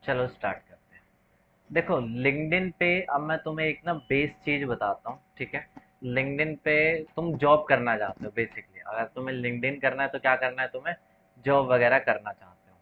चलो स्टार्ट करते हैं। देखो लिंक्डइन पे अब मैं तुम्हें एक ना बेस चीज बताता हूँ, ठीक है। लिंक्डइन पे तुम जॉब करना चाहते हो बेसिकली, अगर तुम्हें लिंक्डइन करना है तो क्या करना है, तुम्हें जॉब वगैरह करना चाहते हो।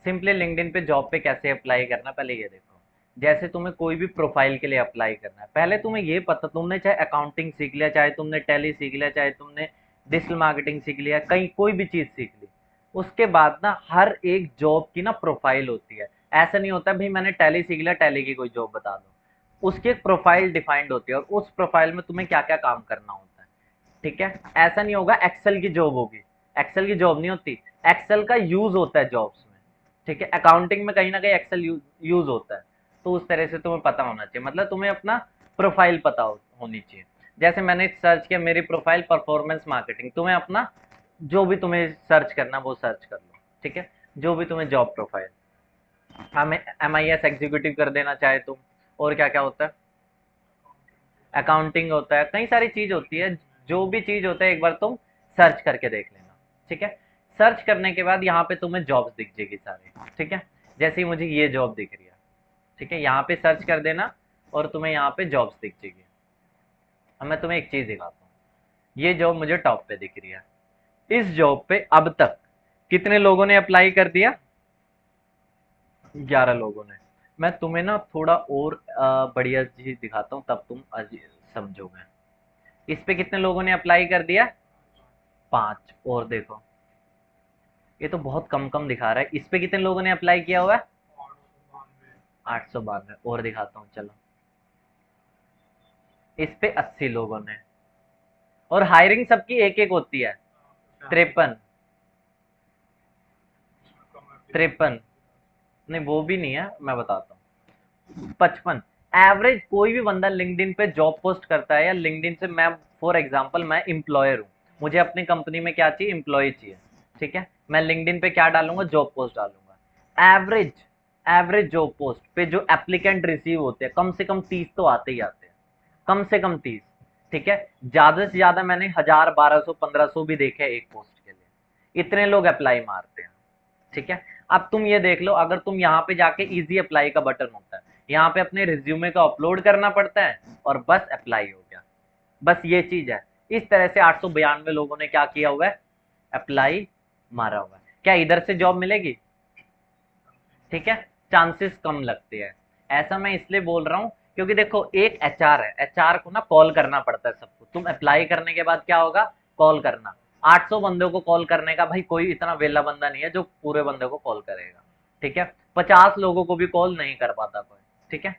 सिंपली लिंक्डइन पे जॉब पे कैसे अप्लाई करना, पहले ये देखो। जैसे तुम्हें कोई भी प्रोफाइल के लिए अप्लाई करना है, पहले तुम्हें ये पता, तुमने चाहे अकाउंटिंग सीख लिया, चाहे तुमने टैली सीख लिया, चाहे तुमने डिजिटल मार्केटिंग सीख लिया, कहीं कोई भी चीज सीख ली, उसके बाद ना हर एक जॉब की ना प्रोफाइल होती है। ऐसा नहीं होता भाई मैंने टैली सीख लिया, टैली की कोई जॉब बता दो। उसकी एक प्रोफाइल डिफाइंड होती है और उस प्रोफाइल में तुम्हें क्या क्या काम करना होता है, ठीक है। ऐसा नहीं होगा एक्सेल की जॉब होगी, एक्सेल की जॉब नहीं होती। एक्सेल का यूज होता है जॉब्स में, ठीक है। अकाउंटिंग में कहीं ना कहीं एक्सेल यूज होता है। तो उस तरह से तुम्हें पता होना चाहिए, मतलब तुम्हें अपना प्रोफाइल पता होनी चाहिए। जैसे मैंने सर्च किया मेरी प्रोफाइल परफॉर्मेंस मार्केटिंग, तुम्हें अपना जो भी तुम्हें सर्च करना वो सर्च कर लो, ठीक है। जो भी तुम्हें जॉब प्रोफाइल, हमें MIS एग्जीक्यूटिव कर देना चाहे तुम, और क्या क्या होता है, अकाउंटिंग होता है, कई सारी चीज होती है। जो भी चीज होता है एक बार तुम सर्च करके देख लेना, ठीक है। सर्च करने के बाद यहाँ पे तुम्हें जॉब्स दिख जाएगी सारी, ठीक है। जैसे ही मुझे ये जॉब दिख रही है, ठीक है, यहाँ पे सर्च कर देना और तुम्हें यहाँ पे जॉब्स दिख जाएगी। अब मैं तुम्हें एक चीज दिखाता हूँ, ये जॉब मुझे टॉप पे दिख रही है। इस जॉब पे अब तक कितने लोगों ने अप्लाई कर दिया, 11 लोगों ने। मैं तुम्हें ना थोड़ा और बढ़िया चीज दिखाता हूँ, तब तुम समझोगे। इस पे कितने लोगों ने अप्लाई कर दिया, 5। और देखो ये तो बहुत कम कम दिखा रहा है, इस पे कितने लोगों ने अप्लाई किया हुआ है, 892। और दिखाता हूँ चलो, इस पे 80 लोगों ने। और हायरिंग सबकी एक एक होती है, 53। 53 नहीं, वो भी नहीं है, मैं बताता हूँ। 55 एवरेज कोई भी बंदा लिंक्डइन पे जॉब पोस्ट करता है, या लिंक्डइन से, मैं फॉर एग्जांपल मैं एम्प्लॉयर हूँ, मुझे अपनी कंपनी में क्या चाहिए, एम्प्लॉय चाहिए, ठीक है। मैं लिंक्डइन पे क्या डालूंगा, जॉब पोस्ट डालूंगा। एवरेज एवरेज जॉब पोस्ट पे जो एप्लीकेंट रिसीव होते हैं कम से कम 30 तो आते ही आते हैं, कम से कम 30, ठीक है। ज्यादा से ज्यादा मैंने 1000, 1200, 1500 भी देखे हैं एक पोस्ट के लिए, इतने लोग अप्लाई मारते हैं, ठीक है। अब तुम ये देख लो, अगर तुम यहाँ पे जाके इजी अप्लाई का बटन होता है, यहाँ पे अपने रिज्यूमे का अपलोड करना पड़ता है और बस अप्लाई हो गया। बस ये चीज है। इस तरह से 892 लोगों ने क्या किया हुआ है, अप्लाई मारा हुआ है। क्या इधर से जॉब मिलेगी, ठीक है, चांसेस कम लगते हैं। ऐसा मैं इसलिए बोल रहा हूँ क्योंकि देखो एक HR है, HR को ना कॉल करना पड़ता है सबको। तुम अप्लाई करने के बाद क्या होगा, कॉल करना। 800 बंदों को कॉल करने का भाई कोई इतना वेला बंदा नहीं है जो पूरे बंदे को कॉल करेगा, ठीक है। 50 लोगों को भी कॉल नहीं कर पाता कोई, ठीक है।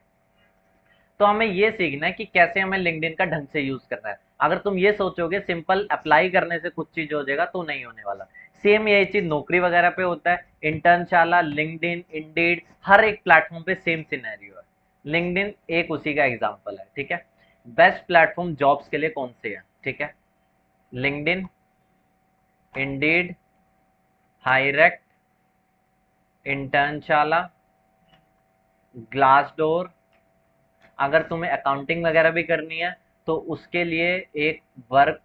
तो हमें ये सीखना है कि कैसे हमें लिंक्डइन का ढंग से यूज करना है। अगर तुम ये सोचोगे सिंपल अप्लाई करने से कुछ चीज हो जाएगा, तो नहीं होने वाला। सेम यही चीज नौकरी वगैरह पे होता है, इंटर्नशाला, लिंक्डइन, इंडीड, हर एक प्लेटफॉर्म पे सेम सिनेरियो है। लिंक्डइन एक उसी का एग्जाम्पल है, ठीक है। बेस्ट प्लेटफॉर्म जॉब्स के लिए कौन से है, ठीक है, लिंक्डइन, इंडीड, हाईरेक्ट, इंटर्नशाला, ग्लासडोर। अगर तुम्हें अकाउंटिंग वगैरह भी करनी है तो उसके लिए एक वर्क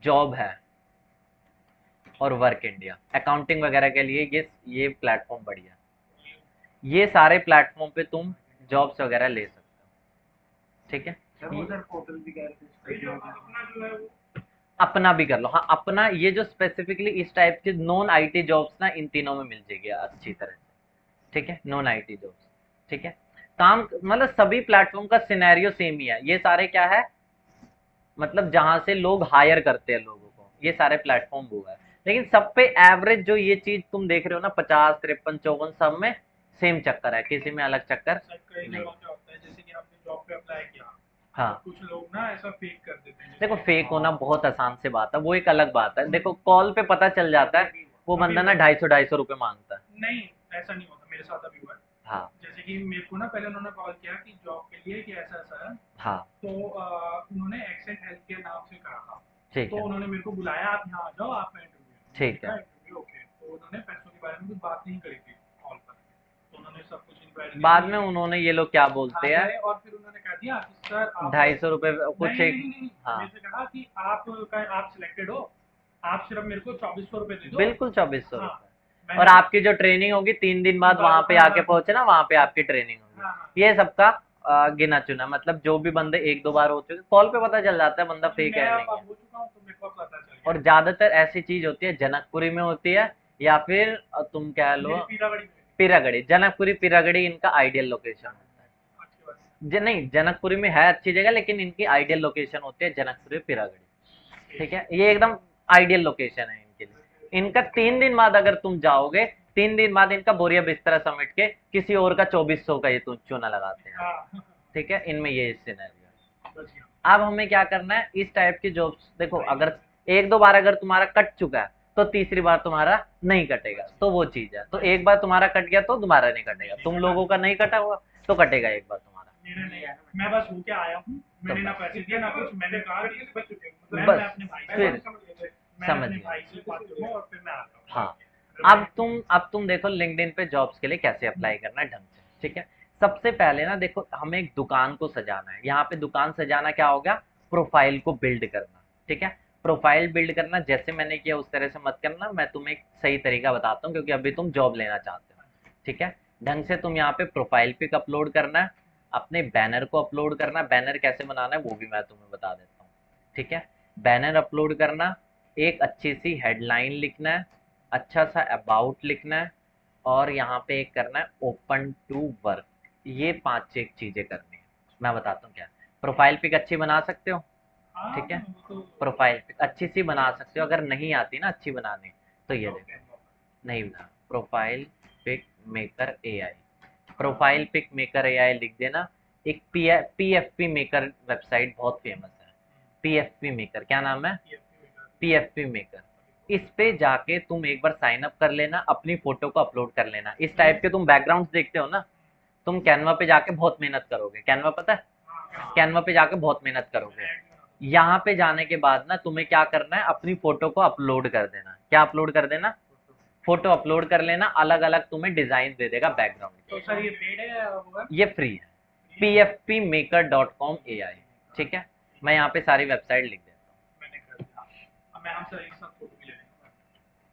जॉब है, और वर्क इंडिया। अकाउंटिंग वगैरह के लिए ये प्लेटफॉर्म बढ़िया। ये सारे प्लेटफॉर्म पे तुम जॉब्स वगैरह ले सकते हो, ठीक है। अपना भी कर लो, हाँ अपना, ये जो स्पेसिफिकली इस टाइप के नॉन IT जॉब्स ना इन तीनों में मिल जाएगी अच्छी तरह से, ठीक है, नॉन IT जॉब्स, ठीक है। काम मतलब सभी प्लेटफॉर्म का सिनेरियो सेम ही है, ये सारे क्या है, मतलब जहां से लोग हायर करते हैं लोगों को, ये सारे प्लेटफॉर्म हुआ है। लेकिन सब पे एवरेज जो ये चीज तुम देख रहे हो ना, 50, 53, 54, सब में सेम चक्कर है, किसी में अलग चक्कर नहीं। जैसे कि आपने जॉब पे अप्लाई किया, हाँ, तो कुछ लोग ना ऐसा फेक कर देते हैं, देखो जैसे फेक होना बहुत आसान से बात है, वो एक अलग बात है। देखो कॉल पे पता चल जाता है, वो अभी बंदा ना हुआ 250 रुपए मांगता है। नहीं, ऐसा नहीं होता, मेरे साथ अभी हुआ है। हाँ जैसे कि मेरे को ना पहले उन्होंने कॉल किया कि जॉब के लिए कि ऐसा ऐसा है, हाँ, तो उन्होंने एक्सेंट हेल्थ केयर नाम से कहा था। ठीक तो है, उन्होंने मेरे को बुलाया, आप यहाँ आ जाओ, आपका इंटरव्यू। मैंने ठीक कहा है। इंटरव्यू ओके, तो उन्होंने पैसों के बारे में कुछ बात नहीं करी थी कॉल पर। तो उन्होंने सब कुछ इंक्वायरी की बाद थी, में उन्होंने ये लोग क्या हाँ बोलते हैं, गए, और फिर उन्होंने कह दिया कि सर आप, 250 रुपए कुछ नहीं नहीं एक। नहीं नहीं, हाँ, मेरे से कहा कि आप सिलेक्टेड हो, आप सिर्फ मेरे को 2400 रुपये दे दो। बिल्कुल 2400 हाँ, रुपए और आपकी जो ट्रेनिंग होगी 3 दिन बाद वहां पे आके पहुंचे ना, वहां पे आपकी ट्रेनिंग होगी। ये सबका गिना चुना, मतलब जो भी बंदे 1-2 बार हो चुके, कॉल पे पता चल जाता है बंदा फेक है नहीं है। और ज्यादातर ऐसी चीज होती है जनकपुरी में होती है, या फिर तुम कह लो पीरागढ़ी। जनकपुरी पीरागढ़ी इनका आइडियल लोकेशन होता है। नहीं, जनकपुरी में है अच्छी जगह, लेकिन इनकी आइडियल लोकेशन होती है जनकपुरी पीरागढ़ी। ठीक है, ये एकदम आइडियल लोकेशन है इनके लिए। इनका 3 दिन बाद अगर तुम जाओगे, 3 दिन बाद इनका बोरिया बिस्तरा समेट के किसी और का 2400 का ये चूना लगाते हैं। ठीक है, इनमें ये सिनेरियो है। अब हमें क्या करना है, इस टाइप की जॉब्स देखो, अगर 1-2 बार अगर तुम्हारा कट चुका है तो तीसरी बार तुम्हारा नहीं कटेगा, तो वो चीज है। तो एक बार तुम्हारा कट गया तो दोबारा नहीं कटेगा, तुम लोगों का नहीं कटा हुआ तो कटेगा एक बार तुम्हारा। मैं बस होके आया हूँ, मैंने ना पैसे दिए ना कुछ, मैंने कहा कि बस फिर समझ गया। हाँ, अब तुम देखो लिंक्डइन पे जॉब्स के लिए कैसे अप्लाई करना है ढंग से। ठीक है, सबसे पहले ना देखो, हमें एक दुकान को सजाना है। यहाँ पे दुकान सजाना क्या होगा, प्रोफाइल को बिल्ड करना। ठीक है, प्रोफाइल बिल्ड करना जैसे मैंने किया उस तरह से मत करना, मैं तुम्हें एक सही तरीका बताता हूँ, क्योंकि अभी तुम जॉब लेना चाहते हो। ठीक है, ढंग से तुम यहाँ पे प्रोफाइल पिक अपलोड करना है, अपने बैनर को अपलोड करना। बैनर कैसे बनाना है वो भी मैं तुम्हें बता देता हूँ। ठीक है, बैनर अपलोड करना, एक अच्छी सी हेडलाइन लिखना है, अच्छा सा अबाउट लिखना है, और यहाँ पे एक करना है ओपन टू वर्क। ये 5-6 चीजें करनी है, मैं बताता हूँ क्या। प्रोफाइल पिक अच्छी बना सकते हो? ठीक है, प्रोफाइल पिक अच्छी सी बना सकते हो। अगर नहीं आती ना अच्छी बनाने, तो ये देखो, नहीं बना, profile pic maker AI, profile pic maker AI लिख देना। एक पीएफपी मेकर वेबसाइट बहुत फेमस है। पीएफपी मेकर, क्या नाम है? PFP maker. इस पे जाके तुम एक बार साइन अप कर लेना, अपनी फोटो को अपलोड कर लेना। इस टाइप के तुम बैकग्राउंड्स देखते हो ना, तुम कैनवा पे जाके बहुत मेहनत करोगे। कैनवा पता है? कैनवा पे जाके बहुत मेहनत करोगे। यहाँ पे जाने के बाद ना तुम्हें क्या करना है, अपनी फोटो को अपलोड कर देना। क्या अपलोड कर देना? फोटो अपलोड कर लेना। अलग अलग तुम्हें डिजाइन दे देगा बैकग्राउंड तो सर ये पेड है या वो है? ये फ्री है, pfpmaker.com AI। ठीक है, मैं यहाँ पे सारी वेबसाइट लिख देता हूँ। मैंने कर दिया, अब मैं हमसे एक साथ फोटो भी ले लूंगा।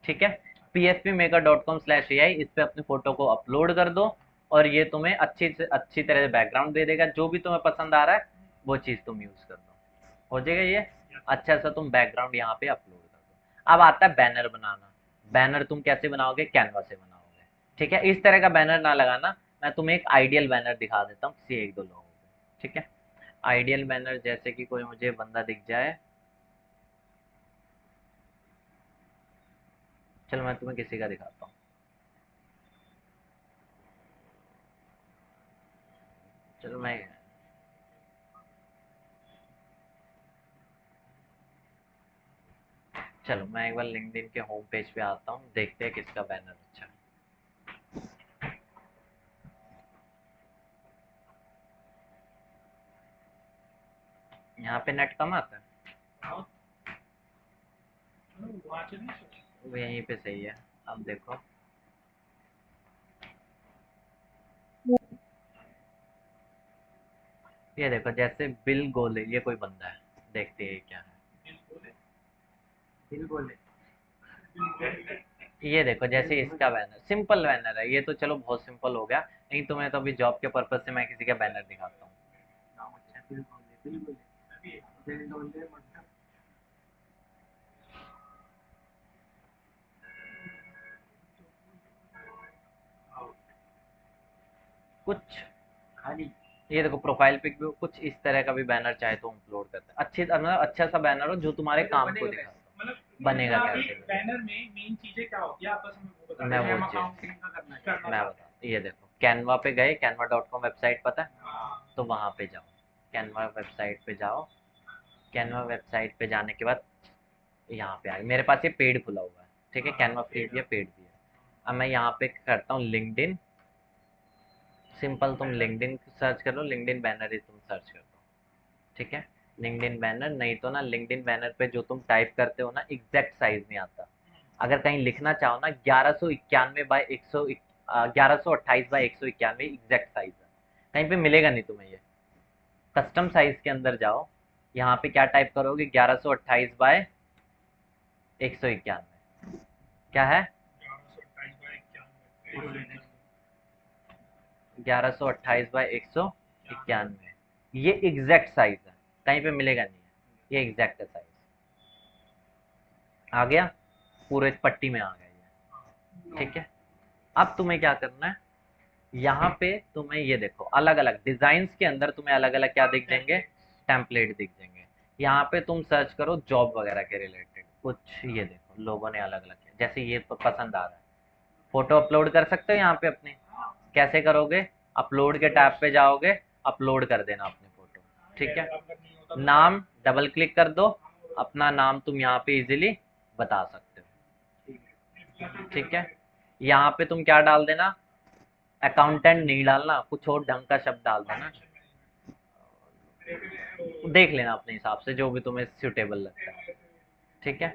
ठीक है, pfpmaker.com/ai, इस पे अपनी फोटो को अपलोड कर दो, और ये तुम्हें अच्छी से अच्छी तरह से बैकग्राउंड दे देगा। जो भी तुम्हें पसंद आ रहा है वो चीज़ तुम यूज़ कर दो, हो जाएगा ये। अच्छा सा तुम बैकग्राउंड यहाँ पे अपलोड कर दो। अब आता है बैनर बनाना। बैनर तुम कैसे बनाओगे? कैनवा से बनाओगे। ठीक है, इस तरह का बैनर ना लगाना, मैं तुम्हें एक आइडियल बैनर दिखा देता हूँ किसी 1-2 लोगों को। ठीक है, आइडियल बैनर जैसे कि कोई मुझे बंदा दिख जाए, चलो मैं तुम्हें किसी का दिखाता हूँ। चलो मैं एक बार लिंक्डइन के होम पेज पे आता हूँ, देखते हैं किसका बैनर अच्छा है। यहाँ पे नेट कम आता है, वो यहीं पे सही है। अब देखो, ये देखो, जैसे बिल गोले, ये कोई बंदा है, देखते हैं ये क्या है। बिल गोले, ये देखो, जैसे इसका बैनर सिंपल बैनर है, ये तो चलो बहुत सिंपल हो गया। नहीं तो मैं तो अभी जॉब के पर्पज से मैं किसी का बैनर दिखाता हूँ। कुछ खाली, ये देखो प्रोफाइल पिक भी कुछ इस तरह का भी बैनर चाहे तो अपलोड करते हैं। अच्छी मतलब अच्छा सा बैनर हो जो तुम्हारे काम को दिखा, बनेगा कैसे? बैनर में मेन चीजें क्या होती है, आप बस हमें वो बता मैं दीजिए, वो हम चीज अकाउंटिंग का करना है। मैं बता, ये देखो, कैनवा पे गए, canva.com वेबसाइट पता है? हाँ, तो वहाँ पे जाओ, कैनवा वेबसाइट पे जाओ। कैनवा वेबसाइट पे जाने के बाद यहाँ पे आए, मेरे पास ये पेड खुला हुआ है। ठीक है, कैनवा फ्री भी है, पेड भी है। अब मैं यहाँ पे करता हूँ लिंक्डइन। सिंपल तुम लिंक्डइन सर्च कर लो, लिंक्डइन बैनर ही तुम सर्च कर दो। ठीक है, लिंक्डइन बैनर। नहीं तो ना लिंक्डइन बैनर पे जो तुम टाइप करते हो ना, एग्जैक्ट साइज नहीं आता। अगर कहीं लिखना चाहो ना, 1128 बाई 191 एग्जैक्ट साइज है, कहीं पे मिलेगा नहीं तुम्हें ये। कस्टम साइज के अंदर जाओ, यहाँ पे क्या टाइप करोगे, 1128 बाय 191, क्या है? 1128 बाय 191, ये एग्जैक्ट साइज है, कहीं पे मिलेगा नहीं है, ये एग्जैक्ट साइज आ गया, पूरे पट्टी में आ गया ये, ठीक है। अब तुम्हें क्या करना है, यहाँ पे तुम्हें ये देखो अलग अलग डिजाइन के अंदर तुम्हें अलग अलग क्या दिख जाएंगे, टेम्पलेट दिख जाएंगे। यहाँ पे तुम सर्च करो जॉब वगैरह के रिलेटेड कुछ, ये देखो लोगों ने अलग अलग किया, जैसे ये तो पसंद आ रहा है। फोटो अपलोड कर सकते हो यहाँ पे अपनी, कैसे करोगे, अपलोड के टैब पे जाओगे, अपलोड कर देना अपनी फोटो, ठीक है। नाम डबल क्लिक कर दो, अपना नाम तुम यहाँ पे इजीली बता सकते हो, ठीक है। यहाँ पे तुम क्या डाल देना, अकाउंटेंट नहीं डालना, कुछ और ढंग का शब्द डाल देना, देख लेना अपने हिसाब से जो भी तुम्हें सूटेबल लगता है, ठीक है।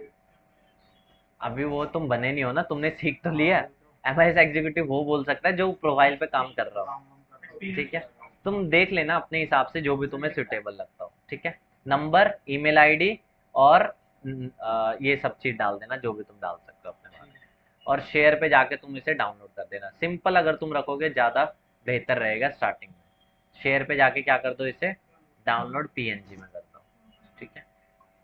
अभी वो तुम बने नहीं हो ना, तुमने सीख तो लिया, एमआईएस एग्जीक्यूटिव वो बोल सकता है जो प्रोफाइल पे काम कर रहा हो, ठीक है। तुम देख लेना अपने हिसाब से जो भी तुम्हें सूटेबल लगता हो, ठीक है। नंबर, ईमेल आईडी और ये सब चीज डाल देना जो भी तुम डाल सकते हो अपने बारे में, और शेयर पे जाके तुम इसे डाउनलोड कर देना। सिंपल अगर तुम रखोगे ज़्यादा बेहतर रहेगा स्टार्टिंग में। शेयर पे जाके क्या कर दो, इसे डाउनलोड पीएनजी में कर दो, ठीक है।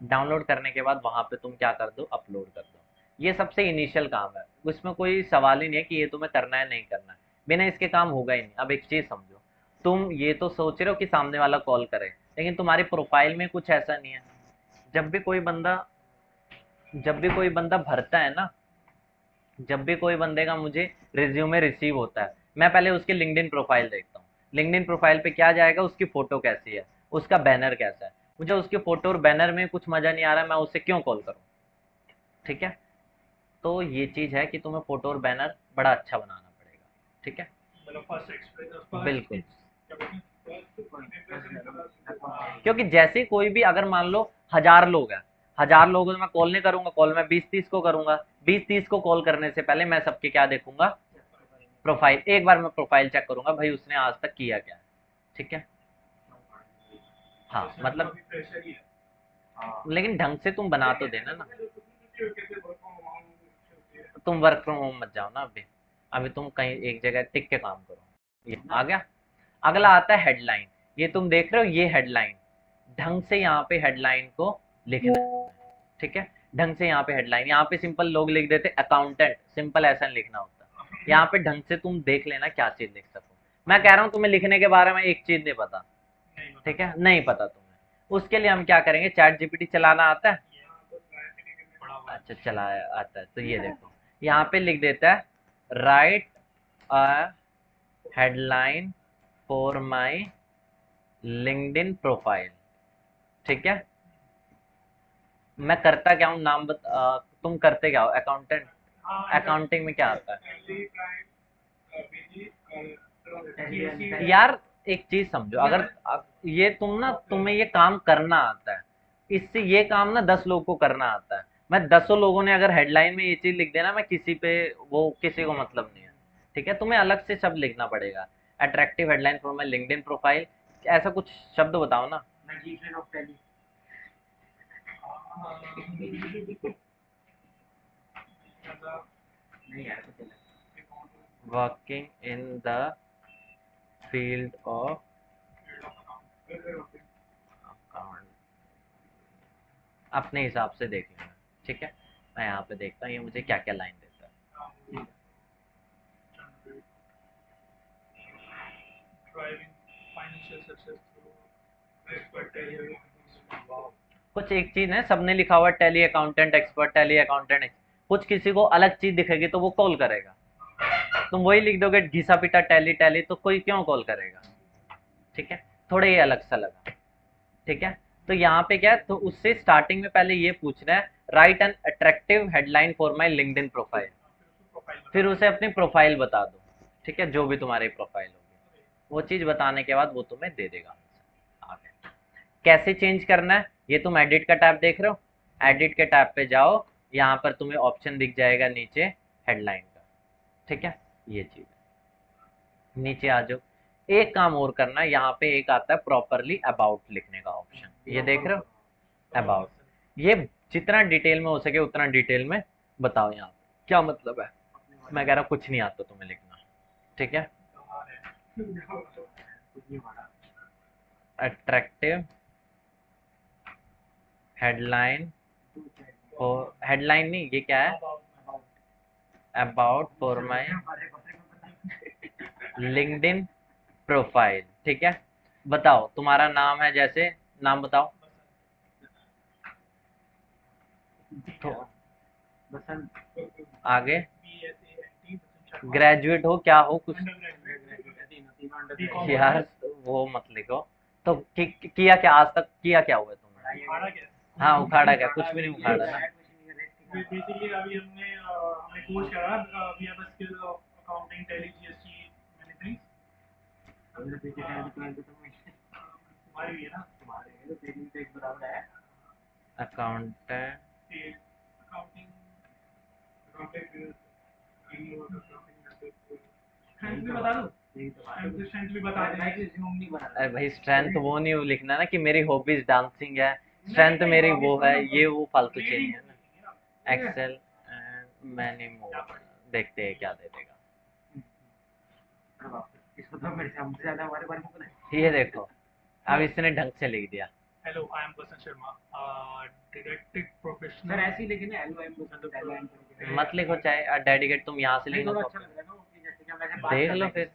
डाउनलोड करने के बाद वहाँ पे तुम क्या कर दो, अपलोड कर दो। ये सबसे इनिशियल काम है, उसमें कोई सवाल ही नहीं है कि ये तुम्हें करना है नहीं करना है, बिना इसके काम होगा ही नहीं। अब एक चीज़ समझो, तुम ये तो सोच रहे हो कि सामने वाला कॉल करे, लेकिन तुम्हारी प्रोफाइल में कुछ ऐसा नहीं है। जब भी कोई बंदा भरता है ना, जब भी कोई बंदे का मुझे रिज्यूमे रिसीव होता है, मैं पहले उसकी लिंक्डइन प्रोफाइल देखता हूँ। लिंक्डइन प्रोफाइल पे क्या जाएगा, उसकी फोटो कैसी है, उसका बैनर कैसा है। मुझे उसकी फोटो और बैनर में कुछ मजा नहीं आ रहा है, मैं उससे क्यों कॉल करूँ, ठीक है। तो ये चीज है कि तुम्हें फोटो और बैनर बड़ा अच्छा बनाना पड़ेगा, ठीक है। बिल्कुल, क्योंकि जैसे कोई भी, अगर मान लो 1000 लोग हैं, 1000 लोगों को मैं कॉल नहीं करूंगा, कॉल मैं 20-30 को करूंगा। 20-30 को कॉल करने से पहले मैं सबके क्या देखूंगा, प्रोफाइल। एक बार मैं प्रोफाइल चेक करूंगा भाई उसने आज तक किया क्या है, ठीक है। हाँ मतलब, लेकिन ढंग से तुम बना तो देना ना। तुम वर्क फ्रॉम होम मत जाओ ना अभी, अभी तुम कहीं एक जगह टिक के काम करो। ये आ गया। अगला आता है हेडलाइन। ये तुम देख रहे हो, ये हेडलाइन ढंग से यहाँ पे हेडलाइन को लिखना है, ठीक है। ढंग से यहाँ पे हेडलाइन, यहाँ पे सिंपल लोग लिख देते अकाउंटेंट, सिंपल ऐसा लिखना होता है। यहाँ पे ढंग से तुम देख लेना क्या चीज लिख सको। मैं कह रहा हूँ तुम्हें लिखने के बारे में एक चीज नहीं पता, ठीक है, नहीं पता तुम्हें, उसके लिए हम क्या करेंगे, चैट जीपीटी चलाना आता है। अच्छा चलाया आता है, तो ये देखो यहाँ पे लिख देता है, right a headline for my LinkedIn profile, ठीक है। मैं करता क्या हूँ, तुम करते क्या हो, अकाउंटेंट, अकाउंटिंग में क्या आता है यार। एक चीज समझो, अगर ये तुम ना, तुम्हें ये काम करना आता है, इससे ये काम ना 10 लोगों को करना आता है। मैं 10 लोगों ने अगर हेडलाइन में ये चीज लिख देना, मैं किसी पे, वो किसी को मतलब नहीं है, ठीक है। तुम्हें अलग से शब्द लिखना पड़ेगा, attractive headline for my LinkedIn profile, ऐसा कुछ शब्द बताओ ना। Working in the field of account, अपने हिसाब से देख लेना, ठीक है। मैं यहाँ पे देखता हूँ ये मुझे क्या क्या लाइन देता है। कुछ एक चीज है, सबने लिखा हुआ tally accountant expert, tally accountant, कुछ किसी को अलग चीज दिखेगी तो वो कॉल करेगा। तुम वही लिख दोगे घिसा पिटा टैली टैली, तो कोई क्यों कॉल करेगा, ठीक है। थोड़े ये अलग सा लगा, ठीक है। तो यहाँ पे क्या है, तो उससे स्टार्टिंग में पहले ये पूछना है, right an attractive headline for my LinkedIn profile, फिर उसे अपनी प्रोफाइल बता दो, ठीक है, जो भी तुम्हारी प्रोफाइल होगी वो चीज बताने के बाद वो तुम्हें दे देगा आगे। कैसे चेंज करना है, ये तुम एडिट का टैब देख रहे हो, एडिट के टैब पे जाओ, यहाँ पर तुम्हें ऑप्शन दिख जाएगा नीचे हेडलाइन का, ठीक है। ये चीज नीचे आ जाओ। एक काम और करना है, यहाँ पे एक आता है प्रॉपरली अबाउट लिखने का ऑप्शन, ये देख रहे हो अबाउट, ये जितना डिटेल में हो सके उतना डिटेल में बताओ यहाँ क्या मतलब है। मैं कह रहा हूँ कुछ नहीं आता तुम्हें लिखना, ठीक है, कुछ नहीं मारा अट्रैक्टिव हेडलाइन, हेडलाइन नहीं, ये क्या है, about for my LinkedIn profile. ठीक है, बताओ तुम्हारा नाम है, जैसे नाम बताओ तो बसंत आगे, BSANT ग्रेजुएट हो क्या हो कुछ, BCom यार वो मत लिखो। तो किया क्या आज तक, किया क्या हुआ है तुमने? उखाड़ा क्या हाँ उखाड़ा क्या, कुछ भी नहीं उखाड़ा ना। बेसिकली अभी हमने कोर्स करा we have a skill of accounting Tally GST many things तुम्हारी भी है ना तुम्हारे तो तेरी तो एक बराबर है अकाउंटेंट, अकाउंटिंग अकाउंटिंग स्ट्रेंथ भी बता दूं स्ट्रेंथ भी बता देना रिज्यूम नहीं बना अरे भाई स्ट्रेंथ वो नहीं लिखना ना कि मेरी हॉबीज डांसिंग है, स्ट्रेंथ मेरी वो है, ये वो फालतू चाहिए ना। एक्सेल एंड मैनी मोर, देखते हैं क्या दे देगा। इसको तो मेरे से हमसे ज्यादा हमारे बारे में पता है ये देखो, अब इसने ढंग से लिख दिया। Hello I am Basant Sharma detective professional sir ऐसे ही लिखे ना hello I am Basant hello I am मत लिखो, चाहे डेडिकेट तुम यहाँ से लिखो थोड़ा तो अच्छा लग रहा है ना कि जैसे कि हम ऐसे बात देख कर लो रहे फिर।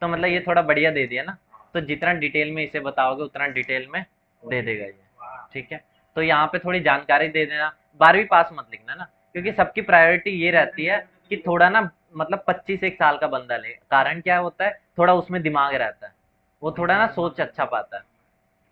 तो मतलब ये थोड़ा बढ़िया दे दिया ना, तो जितना डिटेल में इसे बताओगे उतना डिटेल में दे देगा ये। ठीक है, तो यहाँ पे थोड़ी जानकारी दे देना, 12वीं पास मत लिखना ना, क्योंकि सबकी प्रायोरिटी ये रहती है कि थोड़ा ना मतलब 25 एक साल का बंदा ले। कारण क्या होता है, थोड़ा उसमें दिमाग रहता है, वो थोड़ा ना सोच अच्छा पाता है।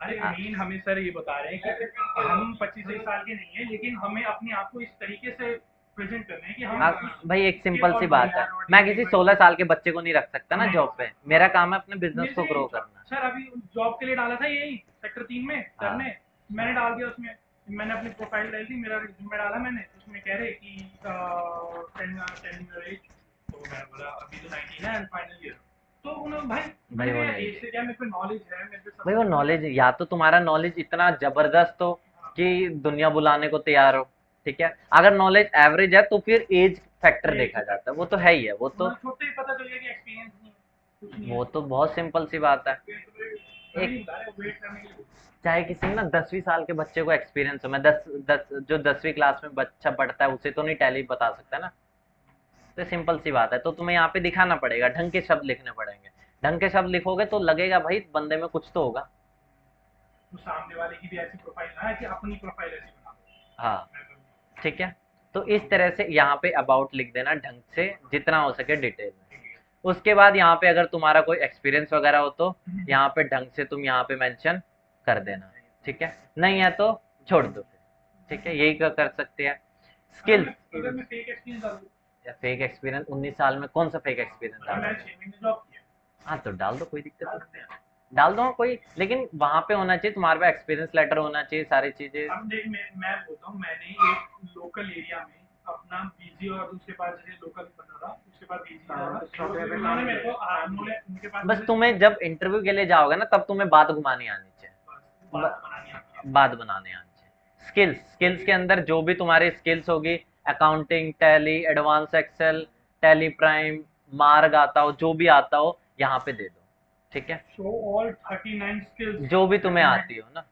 अरे मेन हमें सर ये बता रहे हैं कि हम 25 साल के नहीं है लेकिन हमें अपने आप को इस तरीके से प्रेजेंट करना है कि हम भाई एक सिंपल सी बात है, मैं किसी 16 साल के बच्चे को नहीं रख सकता ना जॉब पे, मेरा काम है अपने बिजनेस को ग्रो करना। सर अभी जॉब के लिए डाला था यही सेक्टर 3 में सर ने मैंने डाल दिया उसमें मैंने अपनी प्रोफाइल डाली थी मेरा रिज्यूमे डाला मैंने उसमें कह रहे कि 10 एज तो मैं बोला अभी तो 19 है एंड फाइनल ईयर तो उन्होंने भाई वो मेरे नहीं, एज से क्या मेरे पे नॉलेज है मेरे पे भाई वो नॉलेज, या तो तुम्हारा नॉलेज इतना जबरदस्त हो कि दुनिया बुलाने को तैयार हो, ठीक है, अगर नॉलेज एवरेज है तो फिर एज फैक्टर देखा जाता है, वो तो है ही है, वो तो छोटे ही पता चल गया कि एक्सपीरियंस नहीं है कुछ नहीं वो तो बहुत सिंपल सी बात है। एक चाहे किसी ना 10वीं साल के बच्चे को एक्सपीरियंस हो, मैं 10 जो 10वीं क्लास में बच्चा पढ़ता है उसे तो नहीं टैली बता सकता ना। तो सिंपल सी बात है, तो तुम्हें यहाँ पे दिखाना पड़ेगा, ढंग के शब्द लिखने पड़ेंगे, ढंग के शब्द लिखोगे तो लगेगा भाई बंदे में कुछ तो होगा। तो सामने वाले की भी ऐसी प्रोफाइल ना है कि अपनी प्रोफाइल ऐसी बना दो हाँ ठीक है, तो इस तरह से यहाँ पे अबाउट लिख देना ढंग से, जितना हो सके डिटेल में। उसके बाद यहाँ पे अगर तुम्हारा कोई एक्सपीरियंस वगैरह हो तो यहाँ पे ढंग से तुम यहाँ पे मेंशन कर देना। ठीक है, नहीं है तो छोड़ दो। ठीक है, यही कर सकते हैं। स्किल्स, अगर मैं फेक एक्सपीरियंस डालूं फेक एक्सपीरियंस 19 साल में कौन सा फेक एक्सपीरियंस मैंने डालो? 6 महीने जॉब किया हाँ तो डाल दो, कोई दिक्कत नहीं, डाल दो कोई, लेकिन वहां पे होना चाहिए तुम्हारे पास एक्सपीरियंस लेटर होना चाहिए, सारी चीजें। अब देख मैं बोलता हूँ मैंने एक लोकल एरिया में अपना बीजी और उसके पास जैसे लोकल बना था उसके पास बीजी उन्होंने मेरे को उन्होंने उनके पास बस तुम्हें जब इंटरव्यू के लिए जाओगे ना तब तुम्हें बात घुमानी आनी चाहिए, बात बनानी आती है बात बनाने आनी चाहिए। स्किल्स के अंदर जो भी तुम्हारी स्किल्स होगी, accounting, Tally, advance Excel, Tally Prime, Marg आता हो, जो भी आता हो यहाँ पे दे दो। ठीक है, शो ऑल 39 स्किल्स जो भी तुम्हें आती हो ना,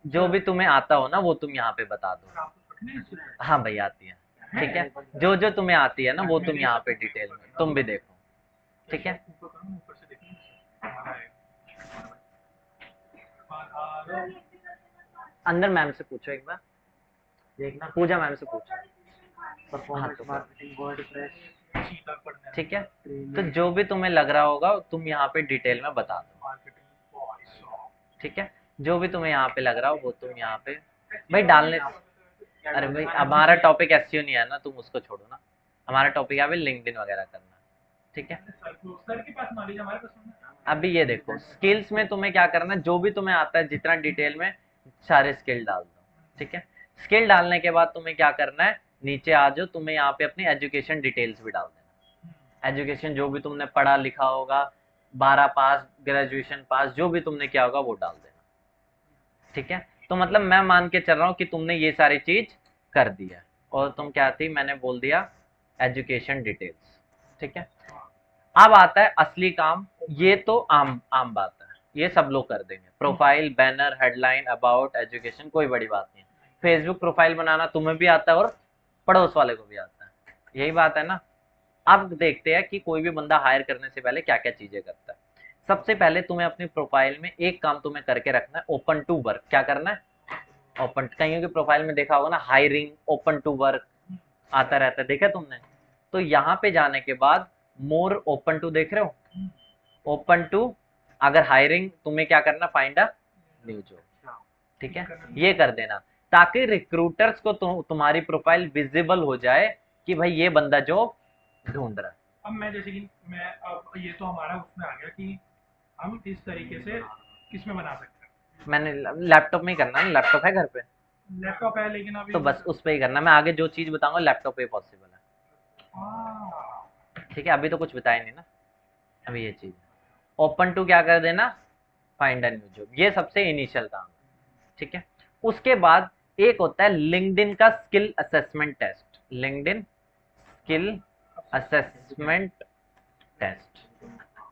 जो भी तुम्हें आता हो ना वो तुम यहाँ पे बता दो। हाँ भाई आती है, ठीक है, जो जो तुम्हें आती है ना वो तुम यहाँ पे डिटेल में तुम भी देखो। ठीक है, अंदर मैम से पूछो एक बार, देखना पूजा मैम से पूछो। परफॉर्मेंस मार्केटिंग वर्डप्रेस ठीक है, तो जो भी तुम्हें लग रहा होगा तुम यहाँ पे डिटेल में बता दो। ठीक है, जो भी तुम्हें यहाँ पे लग रहा हो वो तुम यहाँ पे भाई डालने। अरे भाई हमारा टॉपिक एसईओ नहीं है ना, तुम उसको छोड़ो ना, हमारा टॉपिक है लिंक्डइन वगैरह करना। ठीक है, सर के पास नॉलेज हमारे पास नहीं है। अभी ये देखो स्किल्स में तुम्हें क्या करना है, जो भी तुम्हें आता है जितना डिटेल में सारे स्किल डाल दो। ठीक है, स्किल डालने के बाद तुम्हें क्या करना है, नीचे आ जाओ, तुम्हें यहाँ पे अपनी एजुकेशन डिटेल्स भी डाल देना। एजुकेशन जो भी तुमने पढ़ा लिखा होगा, 12 पास, ग्रेजुएशन पास, जो भी तुमने किया होगा वो डाल देना। ठीक है, तो मतलब मैं मान के चल रहा हूँ कि तुमने ये सारी चीज कर दिया, और तुम क्या थी मैंने बोल दिया एजुकेशन डिटेल्स। ठीक है, अब आता है असली काम, ये तो आम आम बात है, ये सब लोग कर देंगे, profile, banner, headline, about, education, कोई बड़ी बात नहीं। फेसबुक प्रोफाइल बनाना तुम्हें भी आता है और पड़ोस वाले को भी आता है, यही बात है ना। अब देखते हैं कि कोई भी बंदा हायर करने से पहले क्या क्या चीजें करता है। सबसे पहले तुम्हें अपनी प्रोफाइल में एक काम तुम्हें करके रखना है, ओपन टू वर्क। क्या करना है? ओपन, कईयों की प्रोफाइल में देखा होगा ना, हायरिंग, ओपन टू वर्क आता रहता है, देखा तुमने? तो यहाँ पे जाने के बाद मोर ओपन टू देख रहे हो, ओपन टू, अगर हायरिंग, तुम्हें क्या करना, फाइंड अ न्यू जॉब, ठीक है, ये कर देना, ताकि रिक्रूटर्स को तुम्हारी प्रोफाइल विजिबल हो जाए कि भाई ये बंदा जॉब ढूंढ रहा है। अब मैं जैसे कि मैं अब ये तो हमारा उसमें आ गया कि हम इस तरीके से किसमें बना सकते हैं। मैंने लैपटॉप में ही करना है, लैपटॉप है घर पे, लैपटॉप है लेकिन अभी तो बस उस पे ही करना। मैं आगे जो चीज बताऊंगा लैपटॉप पे ही पॉसिबल है, हाँ, ठीक है, अभी तो कुछ बताया नहीं ना, अभी ये चीज। ओपन टू क्या कर देना, फाइंड अ न्यू जॉब, ये सबसे इनिशियल काम है, ठीक है। उसके बाद एक होता है लिंक्डइन का skill assessment test, LinkedIn skill assessment test,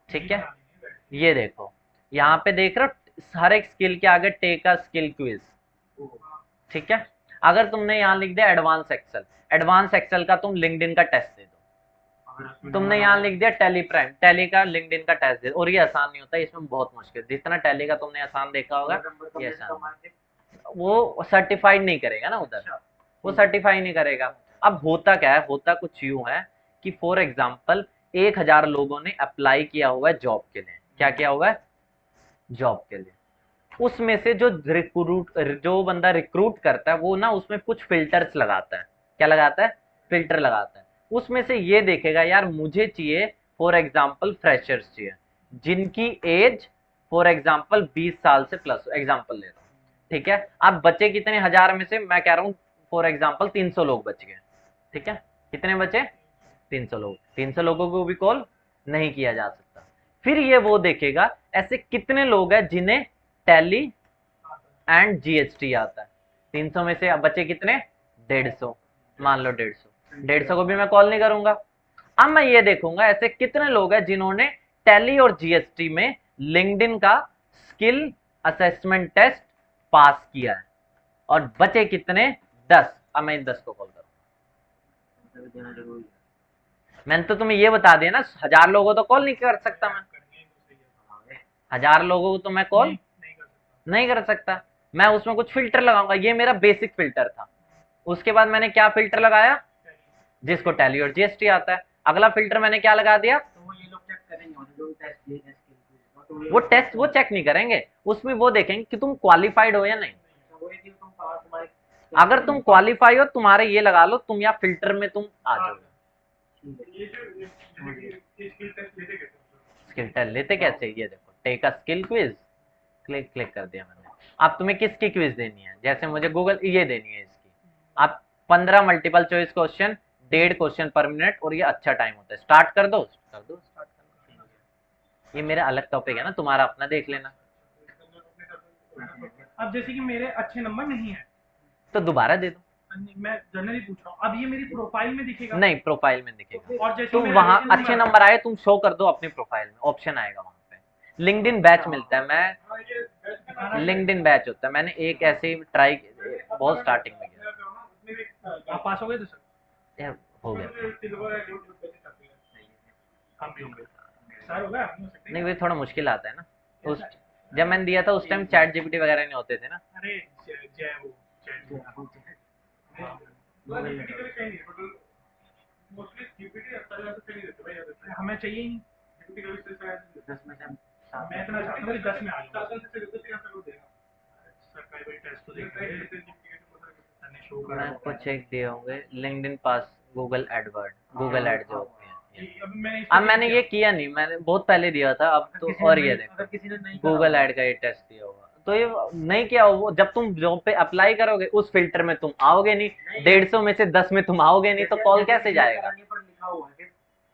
ठीक है। ये देखो, यहाँ पे देख रहे हो हर एक स्किल के आगे टेक अ स्किल क्विज, ठीक है। अगर तुमने यहाँ लिख दिया एडवांस एक्सेल, एडवांस एक्सेल का तुम लिंक्डइन का टेस्ट दे दो। तुमने यहाँ लिख दिया टैली प्राइम, टैली का लिंक्डइन का टेस्ट दे दो, और ये आसान नहीं होता, इसमें बहुत मुश्किल, जितना टैली का तुमने आसान देखा होगा ये आसान, वो सर्टिफाइड नहीं करेगा ना उधर, वो सर्टिफाई नहीं करेगा। अब होता क्या है, होता कुछ यूं है कि फॉर एग्जाम्पल 1000 लोगों ने अप्लाई किया हुआ है जॉब के लिए, क्या किया हुआ है, जॉब के लिए। उसमें से जो बंदा रिक्रूट करता है वो ना उसमें कुछ फिल्टर्स लगाता है, क्या लगाता है, फिल्टर लगाता है। उसमें से ये देखेगा यार मुझे चाहिए फॉर एग्जाम्पल फ्रेशर्स चाहिए जिनकी एज फॉर एग्जाम्पल 20 साल से प्लस, एग्जाम्पल ले रहा हूँ, ठीक है। अब बचे कितने, 1000 में से मैं कह रहा हूँ फॉर एग्जाम्पल 300 लोग बच गए, ठीक है, कितने बचे, 300 लोग, 300 लोगों को भी कॉल नहीं किया जा सकता। फिर ये वो देखेगा ऐसे कितने लोग हैं जिन्हें टैली एंड जीएसटी आता है, 300 में से अब बचे कितने, 150, मान लो 150 को भी मैं कॉल नहीं करूंगा। अब मैं ये देखूंगा ऐसे कितने लोग हैं जिन्होंने टैली और जीएसटी में लिंक्डइन का स्किल असेसमेंट टेस्ट पास किया है, और बचे कितने, 10। अब मैं इन 10 को कॉल करूंगा। मैंने तो तुम्हें ये बता दिया ना, 1000 लोगों तो कॉल नहीं कर सकता मैं, 1000 लोगों को तो मैं कॉल नहीं कर सकता, मैं उसमें कुछ फिल्टर लगाऊंगा, ये मेरा बेसिक फिल्टर था। उसके बाद मैंने क्या फिल्टर लगाया, जिसको टैली और जीएसटी आता है। अगला फिल्टर मैंने क्या लगा दिया, तो ये लोग चेक करेंगे जो टेस्ट दिए टेस्ट वो टेस्ट वो चेक नहीं करेंगे, उसमें वो देखेंगे कि तुम क्वालिफाइड हो या नहीं। अगर तुम क्वालिफाई हो, तुम्हारे ये लगा लो तुम या फिल्टर में तुम आ जाओगे। स्किल टेस्ट लेते कैसे, ये देखो take a skill quiz, click click कर दिया मैंने। अब तुम्हें किसकी क्विज देनी है, जैसे मुझे गूगल ये देनी है इसकी, आप 15 मल्टीपल चॉइस क्वेश्चन, 1.5 क्वेश्चन पर मिनट, और ये अच्छा टाइम होता है, स्टार्ट कर दो, स्टार्ट कर दो। ये मेरा अलग टॉपिक है ना, तुम्हारा अपना देख लेना। अब जैसे कि मेरे अच्छे नंबर नहीं है तो दोबारा दे दो, मैं जनरली पूछ रहा हूँ, अब ये मेरी प्रोफाइल में दिखेगा, नहीं प्रोफाइल में दिखेगा, और जैसे तुम मेरे वहां अच्छे अच्छे नंबर आए तुम शो कर दो अपनी प्रोफाइल में, ऑप्शन आएगा वहां पे, लिंक्डइन बैच मिलता है, मैं लिंक्डइन बैच होता है, मैंने एक ऐसे ही ट्राई, बहुत स्टार्टिंग में किया, आप पास हो गए थे सर, यार हो गया, हम भी होंगे सर, हो गया हम नहीं हो सकते। नहीं वो थोड़ा मुश्किल आता है ना, उस जब मैंने दिया था उस टाइम चैट जीपीटी वगैरह नहीं होते थे ना। अरे जय हो हमें चाहिए ही मैं इतना चाहता हूँ कि 10 में आ जाऊँ, सरकारी टेस्ट तो मैं कुछ चेक दिए होंगे लिंक्डइन पास, गूगल एडवर्ड, गूगल एड जो होते हैं। अब मैंने ये किया नहीं, मैंने बहुत पहले दिया था, अब तो और ये देखो गूगल ऐड का ये टेस्ट दिया होगा, तो ये नहीं किया वो, जब तुम जॉब पे अप्लाई करोगे उस फिल्टर में तुम आओगे नहीं, 150 में से 10 में तुम आओगे नहीं, तो कॉल कैसे जाएगा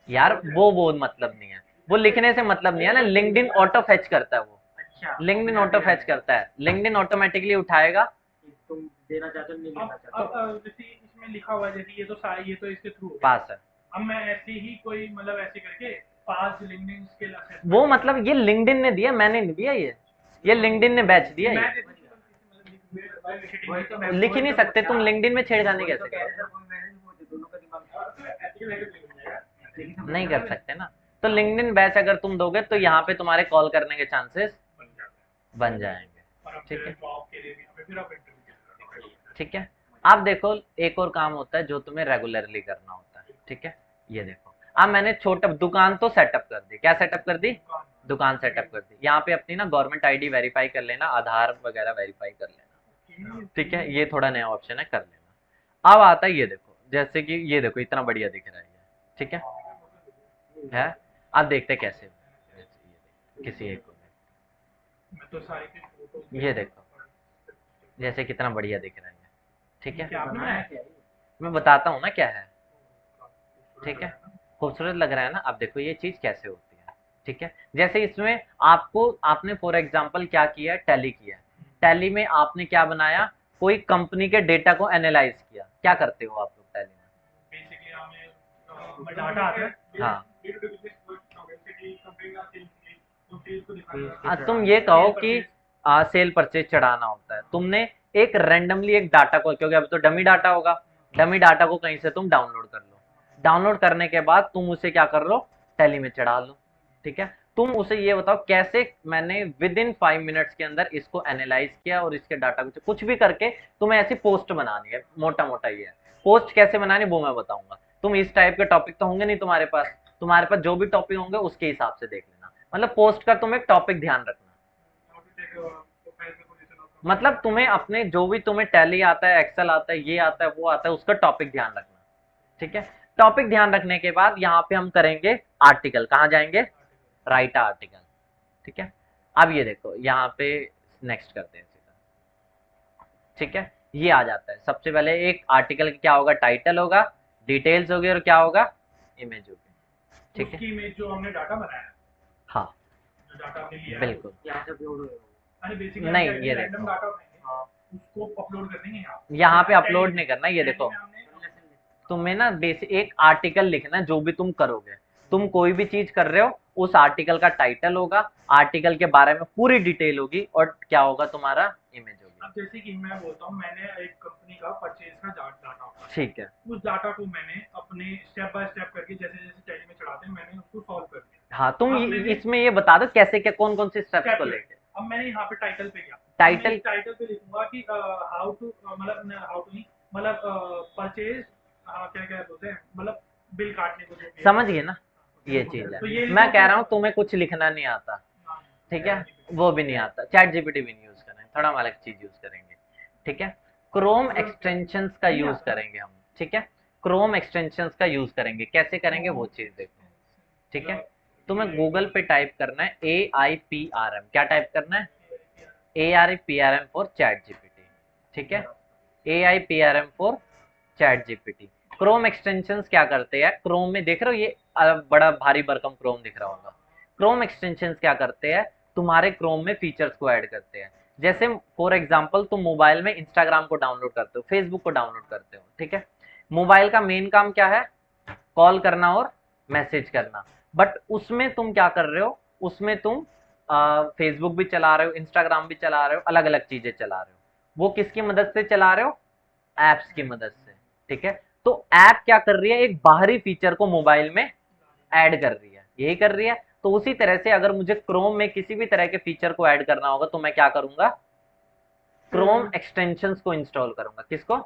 यार, वो मतलब नहीं है, वो लिखने से मतलब नहीं है ना, लिंक्डइन ऑटो फैच करता है वो, लिंक्डइन ऑटो फैच करता है, लिंक्डइन ऑटोमेटिकली उठाएगा। तुम देना चाहते हो नहीं देना चाहते, अब जैसे इसमें लिखा हुआ है जैसे ये तो इसके थ्रू पास है, अब मैं ऐसे ही कोई मतलब ऐसे करके पास लिंक्डइन स्किल असेसमेंट वो मतलब ये लिंक्डइन ने दिया, मैंने नहीं दिया, ये लिंक्डइन ने बैच दिया मैं ये। लिख ही नहीं सकते तुम, लिंक्डइन में छेड़खानी कैसे करोगे? नहीं कर सकते ना। तो लिंक्डइन बैच अगर तुम दोगे तो यहाँ पे तुम्हारे कॉल करने के चांसेस बन जाएंगे। ठीक है, ठीक है। अब देखो एक और काम होता है जो तुम्हें रेगुलरली करना होता है। ठीक है, ये देखो अब मैंने छोटा दुकान तो सेटअप कर दी। क्या सेटअप कर दी? दुकान सेटअप कर दी। यहाँ पे अपनी ना गवर्नमेंट आईडी वेरीफाई कर लेना, आधार वगैरह वेरीफाई कर लेना। ठीक है, ये थोड़ा नया ऑप्शन है, कर लेना। अब आता है ये देखो, जैसे कि ये देखो इतना बढ़िया दिख रहा है ये। ठीक है, अब देखते हैं कैसे। किसी एक को ये देखो, जैसे कितना बढ़िया दिख रहा है ये। ठीक है, मैं बताता हूँ ना क्या है। ठीक है, खूबसूरत लग रहा है ना। अब देखो ये चीज कैसे होती है। ठीक है, जैसे इसमें आपने फॉर एग्जांपल क्या किया, टैली किया। टैली में आपने क्या बनाया, कोई कंपनी के डेटा को एनालाइज किया। क्या करते हो आप लोग टैली में? बेसिकली हमें डाटा आता है। हाँ, दिखाना तुम ये कहो कि सेल परचेज चढ़ाना होता है। तुमने एक रैंडमली एक डाटा को, क्योंकि अब तो डमी डाटा होगा, डमी डाटा को कहीं से तुम डाउनलोड कर लो। डाउनलोड करने के बाद तुम उसे क्या कर लो, टैली में चढ़ा लो। ठीक है, तुम उसे ये बताओ कैसे मैंने विद इन 5 मिनट्स के अंदर इसको एनालाइज किया और इसके डाटा को कुछ भी करके तुम्हें ऐसी पोस्ट बनानी है। मोटा मोटा ये है, पोस्ट कैसे बनानी वो मैं बताऊंगा। तुम इस टाइप के टॉपिक तो होंगे नहीं तुम्हारे पास, तुम्हारे पास जो भी टॉपिक होंगे उसके हिसाब से देख लेना। मतलब पोस्ट का तुम एक टॉपिक ध्यान रखना। मतलब तुम्हें अपने जो भी तुम्हें टैली आता है, एक्सेल आता है, ये आता है, वो आता है, उसका टॉपिक ध्यान रखना। ठीक है, टॉपिक ध्यान रखने के बाद यहाँ पे हम करेंगे आर्टिकल। कहाँ जाएंगे? Right article. ठीक है, अब ये देखो यहाँ पे नेक्स्ट करते हैं सीधा। ठीक है, ये आ जाता है। सबसे पहले एक आर्टिकल क्या होगा, टाइटल होगा, डिटेल्स होगी और क्या होगा, इमेज होगी। ठीक है, इमेज जो हमने डाटा बनाया, हाँ जो डाटा हमने लिया बिल्कुल। नहीं, ये देखो डाटा उसको अपलोड कर देंगे यहाँ पे अपलोड नहीं करना। ये देखो तुम्हें ना बेसिक एक आर्टिकल लिखना है। जो भी तुम करोगे, तुम कोई भी चीज कर रहे हो, उस आर्टिकल का टाइटल होगा, आर्टिकल के बारे में पूरी डिटेल होगी और क्या होगा, तुम्हारा इमेज होगी। अब जैसे कि मैं बोलता हूँ, मैंने एक कंपनी का परचेज का डाटा होता है। ठीक है, उस डाटा को मैंने अपने स्टेप बाय स्टेप करके जैसे जैसे टैली में चढ़ाते हैं मैंने उसको सॉल्व कर दिया। हाँ तुम इसमें ये बता दो कैसे क्या, कौन कौन से स्टेप्स को लेके। अब मैंने यहाँ पे टाइटल पे गया, टाइटल पे लिखूंगा कि हाउ टू मतलब परचेज क्या क्या बोलते हैं, मतलब बिल काटने को जो समझ गए ना, ये चीज तो है। ये मैं कह रहा हूँ तुम्हें कुछ लिखना नहीं आता। ठीक है, वो भी नहीं आता। चैट जीपीटी भी नहीं यूज करेंगे, थोड़ा हम अलग चीज यूज करेंगे। ठीक है, क्रोम एक्सटेंशंस का यूज करेंगे हम। ठीक है, क्रोम एक्सटेंशंस का यूज करेंगे। कैसे करेंगे वो चीज देखो। ठीक है, तुम्हें गूगल पे टाइप करना है AIPRM। क्या टाइप करना है? AIPRM for chat GPT. ठीक है, AIPRM for chat GPT. Chrome extensions क्या करते हैं, क्रोम में देख रहे हो ये बड़ा भारी भरकम क्रोम दिख रहा होगा। क्रोम एक्सटेंशंस क्या करते हैं, तुम्हारे क्रोम में फीचर्स को ऐड करते हैं। जैसे फॉर एग्जांपल तुम मोबाइल में इंस्टाग्राम को डाउनलोड करते हो, फेसबुक को डाउनलोड करते हो। ठीक है, मोबाइल का मेन काम क्या है, कॉल करना और मैसेज करना। बट उसमें तुम क्या कर रहे हो, उसमें तुम फेसबुक भी चला रहे हो, इंस्टाग्राम भी चला रहे हो, अलग अलग चीजें चला रहे हो। वो किसकी मदद से चला रहे हो, एप्स की मदद से। ठीक है, तो ऐप क्या कर रही है, एक बाहरी फीचर को मोबाइल में ऐड कर रही है, यही कर रही है। तो उसी तरह से अगर मुझे क्रोम में किसी भी तरह के फीचर को ऐड करना होगा तो मैं क्या करूंगा, क्रोम एक्सटेंशंस को इंस्टॉल करूंगा। किसको?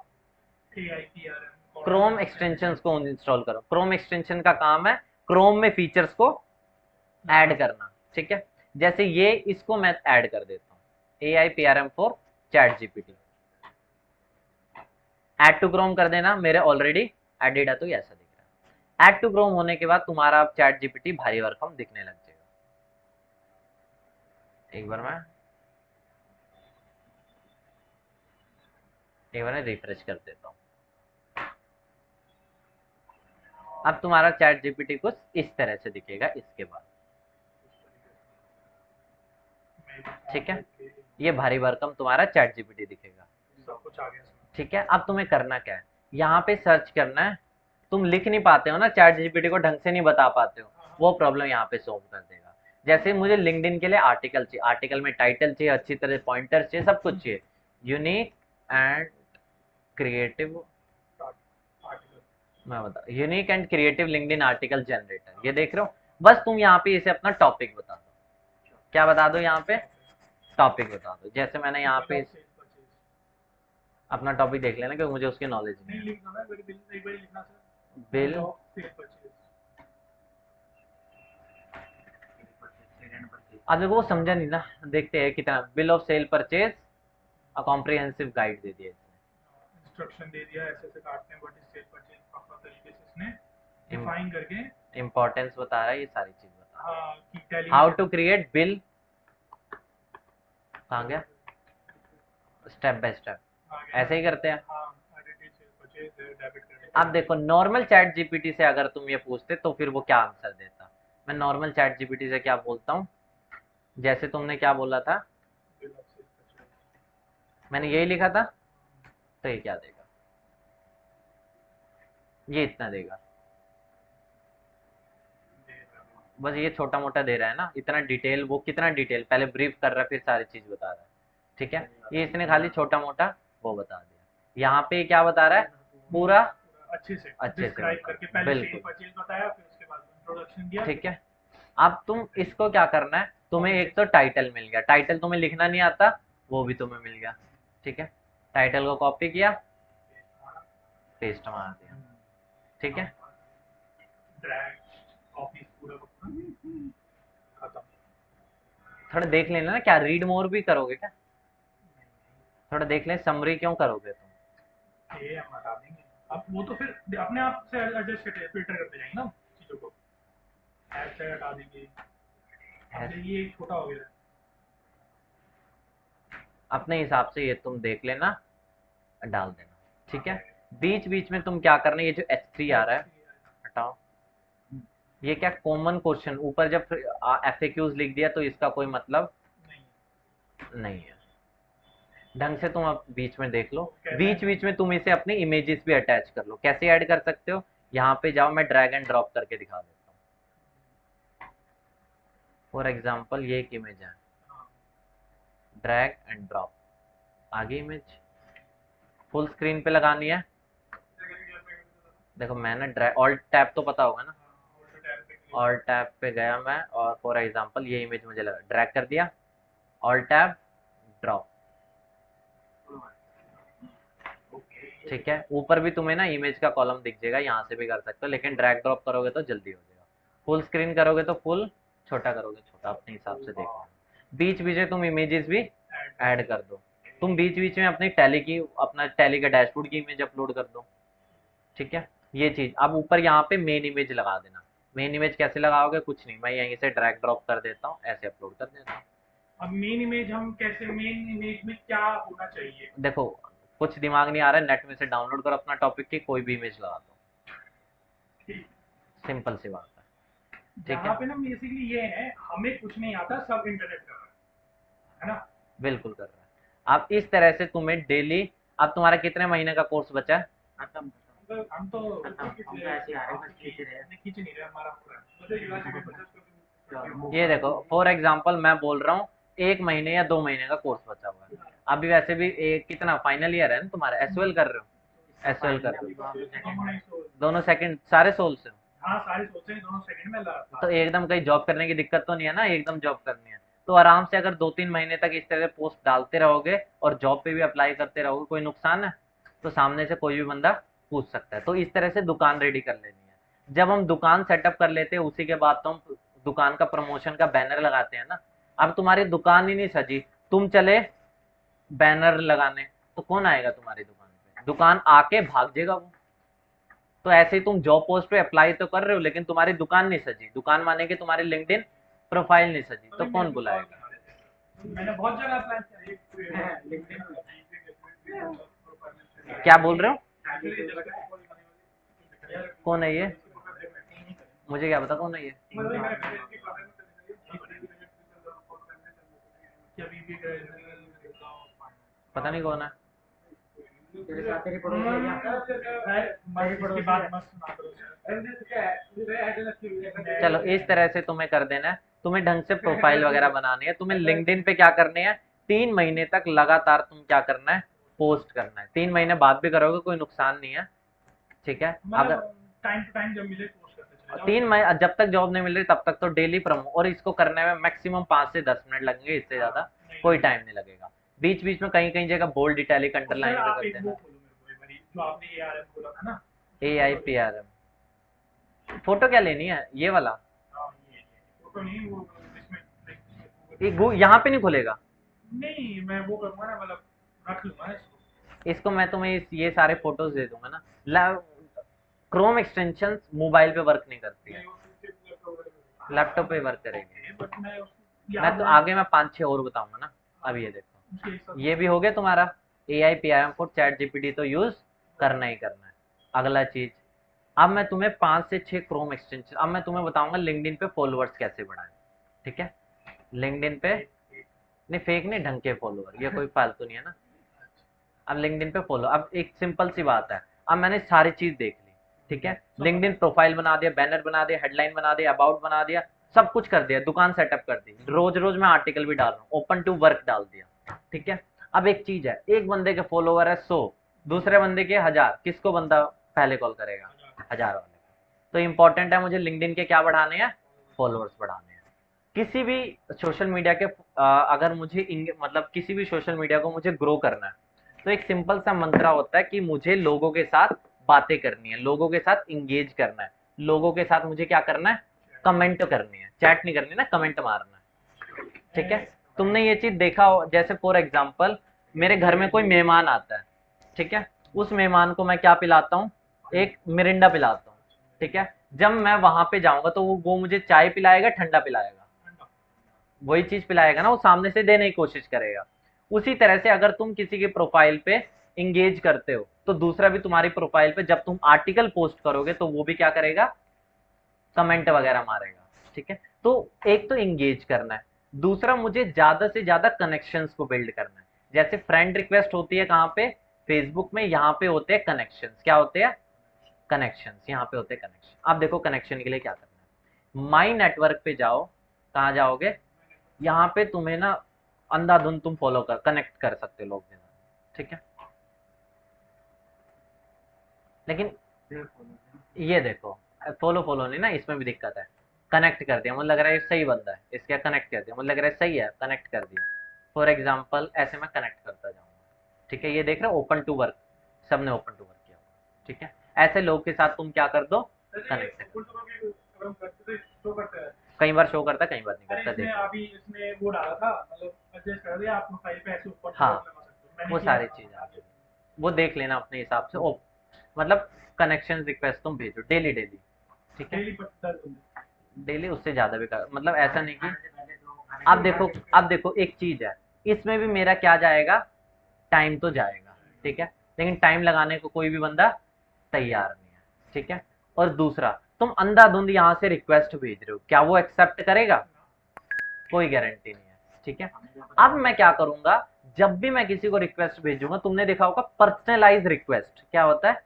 क्रोम एक्सटेंशंस को इंस्टॉल करो। क्रोम एक्सटेंशन का काम है क्रोम में फीचर्स को ऐड करना। ठीक है, जैसे ये इसको मैं ऐड कर देता हूँ, AIPRM for ChatGPT. Add to Chrome कर देना, मेरे ऑलरेडी एडेड है तो ये ऐसा दिख रहा है। ऐड टू क्रोम होने के बाद तुम्हारा अब चैट जीपीटी भारी भरकम दिखने लग जाएगा। एक बार मैं रिफ्रेश कर देता हूँ। अब तुम्हारा चैट जीपीटी कुछ इस तरह से दिखेगा इसके बाद। ठीक है, ये भारी भरकम तुम्हारा चैट जीपीटी दिखेगा। सब कुछ आ गया। ठीक है, अब तुम्हें करना क्या है, यहाँ पे सर्च करना है। तुम लिख नहीं पाते हो ना, चैट जीपीटी को ढंग से नहीं बता पाते हो, वो प्रॉब्लम यहाँ पे सॉल्व कर देगा। जैसे मुझे लिंक्डइन के लिए आर्टिकल चाहिए, आर्टिकल में टाइटल चाहिए, अच्छी तरह पॉइंटर चाहिए, सब कुछ चाहिए, यूनिक एंड क्रिएटिव, मैं बता unique and creative LinkedIn article generator, ये देख रहे हो। बस तुम यहाँ पे इसे अपना टॉपिक बता दो, क्या बता दो यहाँ पे, टॉपिक बता दो। जैसे मैंने यहाँ पे अपना टॉपिक देख लेना क्योंकि मुझे उसकी नॉलेज नहीं है। बिल अब देखो वो समझा नहीं ना, देखते हैं कितना। Bill of sale purchase a comprehensive guide दे दिया इसने, इंस्ट्रक्शन दे दिया, ऐसे ऐसे काटते हैं, what is sale purchase, proper तरीके से इसने डिफाइन करके इंपॉर्टेंस बता रहा है, ये सारी चीज बता रहा हाँ कि टैली है। हाउ टू क्रिएट बिल, कहाँ गया, स्टेप बाय स्टेप ऐसे ही करते हैं। अब देखो नॉर्मल चैट जीपीटी से अगर तुम ये पूछते तो फिर वो क्या आंसर देता। मैं नॉर्मल चैट जीपीटी से क्या बोलता हूँ, जैसे तुमने क्या बोला था, मैंने यही लिखा था, तो ये क्या देगा, ये इतना देगा, बस ये छोटा मोटा दे रहा है ना, इतना डिटेल, वो कितना डिटेल, पहले ब्रीफ कर रहा है फिर सारी चीज बता रहा है, ठीक है। ये इसने खाली छोटा मोटा वो बता दिया, यहाँ पे क्या बता रहा है, पूरा अच्छे से डिस्क्राइब डिस्क्राइब करके पहले सेल परचेज बताया, फिर उसके बाद इंट्रोडक्शन दिया, ठीक है। अब तुम इसको क्या करना है, तुम्हें एक तो टाइटल मिल गया, टाइटल तुम्हें लिखना नहीं आता, वो भी तुम्हें मिल गया, ठीक है। टाइटल को कॉपी किया, पेस्ट मार दिया, ठीक है। ड्रैग कॉपी पूरा खत्म। थोड़ा देख लेना ना, क्या रीड मोर भी करोगे क्या, थोड़ा देख ले, समरी क्यों करोगे तुम, ये हम हटा देंगे, अब वो तो फिर अपने आप से एडजस्ट करके फिल्टर करते जाएंगे ना चीजों को, ऐसे हटा देंगे। अब ये छोटा हो गया, अपने हिसाब से ये तुम देख लेना, डाल देना, ठीक है। बीच बीच में तुम क्या करना, ये जो H3 आ रहा है हटाओ, ये क्या कॉमन क्वेश्चन, ऊपर जब FAQs लिख दिया तो इसका कोई मतलब नहीं है। ढंग से तुम अब बीच में देख लो, बीच बीच में तुम इसे अपनी इमेजेस भी अटैच कर लो। कैसे ऐड कर सकते हो, यहाँ पे जाओ, मैं ड्रैग एंड ड्रॉप करके दिखा देता हूँ। फॉर एग्जाम्पल ये एक इमेज है, ड्रैग एंड ड्रॉप, आगे इमेज फुल स्क्रीन पे लगानी है। देखो मैंने ड्रैग, ऑल्ट टैब तो पता होगा ना, ऑल्ट टैब पे गया मैं, और फॉर एग्जांपल ये इमेज मुझे लगा, ड्रैग कर दिया, ऑल्ट टैब ड्रॉप, ठीक है। ऊपर भी तुम्हें ना इमेज का कॉलम दिख जाएगा, यहाँ से भी कर सकते हो, लेकिन ड्रैग ड्रॉप करोगे तो जल्दी हो जाएगा। फुल स्क्रीन करोगे तो फुल, छोटा करोगे छोटा, अपने हिसाब से देखो। बीच बीच में तुम इमेजेस भी ऐड कर दो, तुम बीच बीच में अपनी टैली की, अपना टैली का डैशबोर्ड की इमेज अपलोड कर दो, ठीक है। ये चीज अब ऊपर यहाँ पे मेन इमेज लगा देना। मेन इमेज कैसे लगाओगे, कुछ नहीं, मैं यहीं से ड्रैग ड्रॉप कर देता हूँ, ऐसे अपलोड कर देता हूँ। अब मेन इमेज हम कैसे, मेन इमेज में क्या होना चाहिए, देखो कुछ दिमाग नहीं आ रहा है, नेट में से डाउनलोड करो अपना टॉपिक की कोई भी इमेज लगा दो, सिंपल सी बात है, ठीक यहाँ है। पे ना बेसिकली ये है, हमें कुछ नहीं आता, सब इंटरनेट कर रहा है ना, बिल्कुल कर रहा है। अब इस तरह से तुम्हें डेली, अब तुम्हारा कितने महीने का कोर्स बचा है, हम तो ऐसे आ रहे हैं, खींच नहीं रहे, हमारा पूरा ये देखो फॉर एग्जांपल मैं बोल रहा हूँ 1 महीने या 2 महीने का कोर्स बचा हुआ है। अभी वैसे भी एक कितना फाइनल ईयर है ना तुम्हारा, एसओएल कर रहे हो, एसओएल कर रहे हो, दोनों सेकंड सारे सोल से, हाँ सारे सोचते हैं दोनों सेकंड में लगा, तो एकदम कहीं जॉब करने की दिक्कत तो नहीं है ना, एकदम जॉब करनी है तो आराम से अगर 2-3 महीने तक इस तरह पोस्ट डालते रहोगे और जॉब पे भी अप्लाई करते रहोगे, कोई नुकसान है, तो सामने से कोई भी बंदा पूछ सकता है। तो इस तरह से दुकान रेडी कर लेनी है। जब हम दुकान सेटअप कर लेते हैं उसी के बाद तो हम दुकान का प्रमोशन का बैनर लगाते हैं ना। अब तुम्हारी दुकान ही नहीं सजी, तुम चले बैनर लगाने, तो कौन आएगा तुम्हारी दुकान पे, दुकान आके भाग जाएगा वो। तो ऐसे ही तुम जॉब पोस्ट पे अप्लाई तो कर रहे हो लेकिन तुम्हारी दुकान नहीं सजी, दुकान माने कि तुम्हारी लिंक्डइन प्रोफाइल नहीं सजी, तो कौन बुलाएगा। मैंने बहुत जगह अप्लाई किया, क्या बोल रहे हो, कौन है ये, मुझे क्या पता कौन है ये, पता नहीं कौन है। तेरे साथ तेरी पड़ोसी है क्या? इसकी बात मत सुना करो। चलो इस तरह से तुम्हें कर देना है। तुम्हें ढंग से प्रोफाइल वगैरह बनानी है। तुम्हें लिंक्डइन पे क्या करने हैं, 3 महीने तक लगातार तुम क्या करना है, पोस्ट करना है। 3 महीने बाद भी करोगे कोई नुकसान नहीं है, ठीक है। अगर मतलब टाइम टू टाइम जब मिले पोस्ट करते चले जाओ। 3 महीने जब तक जॉब नहीं मिल रही तब तक तो डेली प्रमो, और इसको करने में मैक्सिमम 5 से 10 मिनट लगेंगे, इससे ज्यादा कोई टाइम नहीं लगेगा। बीच बीच में कहीं कहीं जगह बोल्ड इटैलिक और सर अंडरलाइन भी आप कर एक वो देना। खोलो मेरे को, एक बारी जो आपने ARM बोला था ना। AIPRM फोटो क्या लेनी है, ये वाला? हाँ, ये फोटो नहीं, वो इसमें यहाँ पे नहीं खुलेगा। नहीं, मैं वो करूंगा ना, मतलब रख लूंगा इसको। इसको मैं तुम्हें ये सारे फोटोज दे दूंगा ना। क्रोम एक्सटेंशन मोबाइल पे वर्क नहीं करती है, लैपटॉप पे वर्क करेगी। बट मैं मैं तो आगे मैं 5-6 और बताऊंगा ना। अब ये देखो, ये भी हो गया तुम्हारा। AIPRM फॉर चैट जीपीटी तो यूज करना ही करना है। अगला चीज, अब मैं तुम्हें 5 से 6 क्रोम एक्सटेंशन, अब मैं तुम्हें बताऊंगा लिंक्डइन पे फॉलोअर्स कैसे बढ़ाएं, ठीक है। लिंक्डइन पे नहीं, फेक नहीं, ढंग के फॉलोअर, ये कोई फालतू नहीं है ना। अब लिंक्डइन पे फॉलो, अब एक सिंपल सी बात है। अब मैंने सारी चीज देख ली, ठीक है। लिंक्डइन प्रोफाइल बना दिया, बैनर बना दिया, हेडलाइन बना दिया, अबाउट बना दिया, सब कुछ कर दिया, दुकान सेटअप कर दी, रोज रोज मैं आर्टिकल भी डाल रहा हूँ, ओपन टू वर्क डाल दिया, ठीक है। अब एक चीज है, एक बंदे के फॉलोवर है 100, दूसरे बंदे के 1000, किसको बंदा पहले कॉल करेगा? 1000 वाले को। तो इंपॉर्टेंट है मुझे लिंक्डइन के क्या बढ़ाने हैं, फॉलोअर्स बढ़ाने हैं। किसी भी सोशल मीडिया के अगर मुझे मतलब किसी भी सोशल मीडिया को मुझे ग्रो करना है, तो एक सिंपल सा मंत्रा होता है कि मुझे लोगों के साथ बातें करनी है, लोगों के साथ इंगेज करना है, लोगों के साथ मुझे क्या करना है, कमेंट करनी है, चैट नहीं करनी ना, कमेंट मारना है, ठीक है। तुमने ये चीज देखा हो, जैसे फॉर एग्जाम्पल मेरे घर में कोई मेहमान आता है, ठीक है, उस मेहमान को मैं क्या पिलाता हूँ, एक मिरिंडा पिलाता हूँ, ठीक है। जब मैं वहां पे जाऊंगा तो वो मुझे चाय पिलाएगा, ठंडा पिलाएगा, वही चीज पिलाएगा ना, वो सामने से देने की कोशिश करेगा। उसी तरह से अगर तुम किसी के प्रोफाइल पे इंगेज करते हो तो दूसरा भी तुम्हारी प्रोफाइल पे जब तुम आर्टिकल पोस्ट करोगे तो वो भी क्या करेगा, कमेंट वगैरह मारेगा, ठीक है। तो एक तो इंगेज करना है, दूसरा मुझे ज्यादा से ज्यादा कनेक्शंस को बिल्ड करना है। जैसे फ्रेंड रिक्वेस्ट होती है कहाँ पे, फेसबुक में, यहाँ पे होते हैं कनेक्शंस, क्या होते हैं, कनेक्शंस, यहाँ पे होते हैं कनेक्शन। अब देखो कनेक्शन के लिए क्या करना है, माई नेटवर्क पे जाओ, कहाँ जाओगे, यहाँ पे तुम्हें ना अंधाधुंध तुम फॉलो कर कनेक्ट कर सकते हो लोग के साथ, ठीक है। लेकिन ये देखो, फॉलो फॉलो नहीं ना, इसमें भी दिक्कत है। कनेक्ट कर दिया, मुझे लग रहा है ये सही बंदा है, इसके कनेक्ट कर दिया, मुझे लग रहा है सही है, कनेक्ट कर दिया। फॉर एग्जाम्पल ऐसे मैं कनेक्ट करता जाऊंगा, ठीक है। ये देख रहे हो ओपन टू वर्क, सबने ओपन टू वर्क किया हुआ, ठीक है। ऐसे लोग के साथ तुम क्या कर दो, कनेक्ट। कई बार शो करता, कई बार नहीं अरे करता, इसने देखो। अभी इसने वो डाला था, मतलब एडजस्ट कर दिया, आप प्रोफाइल पे ऐसे ऊपर हाँ, लगा सकते हो। मैंने वो किया सारी था चीजें आगे। वो देख लेना अपने हिसाब से। ओ मतलब कनेक्शन रिक्वेस्ट तुम भेजो डेली डेली, ठीक है। डेली 10 बंदे। डेली उससे ज्यादा भी कर, मतलब ऐसा नहीं कि, अब देखो एक चीज है, इसमें भी मेरा क्या जाएगा, टाइम तो जाएगा, ठीक है। लेकिन टाइम लगाने को कोई भी बंदा तैयार नहीं है, ठीक है। और दूसरा, तुम अंधाधुंध यहाँ से रिक्वेस्ट भेज रहे हो, क्या वो एक्सेप्ट करेगा, कोई गारंटी नहीं है, ठीक है। अब मैं क्या करूंगा, जब भी मैं किसी को रिक्वेस्ट भेजूंगा, तुमने देखा होगा पर्सनलाइज रिक्वेस्ट क्या होता है,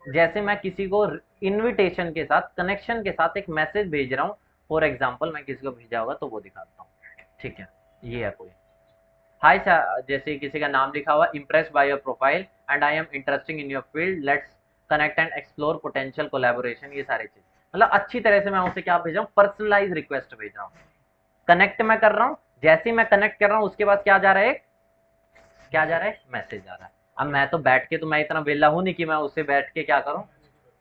जैसे मैं किसी को इनविटेशन के साथ, कनेक्शन के साथ एक मैसेज भेज रहा हूँ, फॉर एग्जाम्पल मैं किसी को भेजा होगा तो वो दिखाता हूँ, ठीक है। ये है कोई, हाय जैसे किसी का नाम लिखा हुआ, impress by your profile and I am interesting in your field, let's connect and explore potential collaboration, ये सारी चीज, मतलब अच्छी तरह से मैं उसे क्या भेज रहा हूँ, पर्सनलाइज रिक्वेस्ट भेज रहा हूँ। कनेक्ट मैं कर रहा हूँ, जैसे ही मैं कनेक्ट कर रहा हूँ उसके बाद क्या जा रहा है, क्या जा रहा है, मैसेज जा रहा है। अब मैं तो बैठ के, तो मैं इतना वेला हूं नहीं कि मैं उससे बैठ के क्या करूं,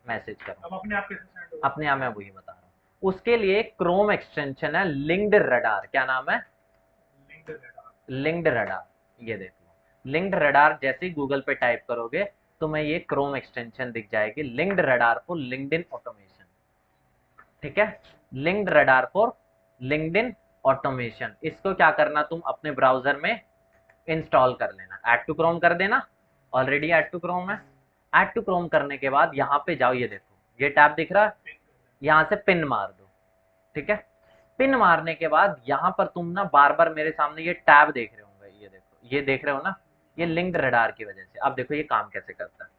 मैसेज करूं। अब अपने आप कैसे सेंड होगा? अपने आप मैं वही बता रहा हूँ। उसके लिए क्रोम एक्सटेंशन है लिंक्ड रडार, क्या नाम है, लिंक्ड रडार। लिंक्ड रडार, ये देख लो। लिंक्ड रडार जैसे ही गूगल पे टाइप करोगे तुम्हें ये क्रोम एक्सटेंशन दिख जाएगी, linked radar for LinkedIn automation, ठीक है। Linked radar for LinkedIn automation, इसको क्या करना, तुम अपने ब्राउजर में इंस्टॉल कर लेना, ऐड टू क्रोम कर देना, ऑलरेडी ऐड टू क्रोम है। ऐड टू क्रोम करने के बाद यहाँ पे जाओ, ये देखो ये टैब दिख रहा है, यहाँ से पिन मार दो, ठीक है। पिन मारने के बाद यहाँ पर तुम ना बार बार, मेरे सामने ये टैब देख रहे होंगे, ये देखो, ये देख रहे हो ना, ये लिंक्ड रडार की वजह से। अब देखो ये काम कैसे करता है।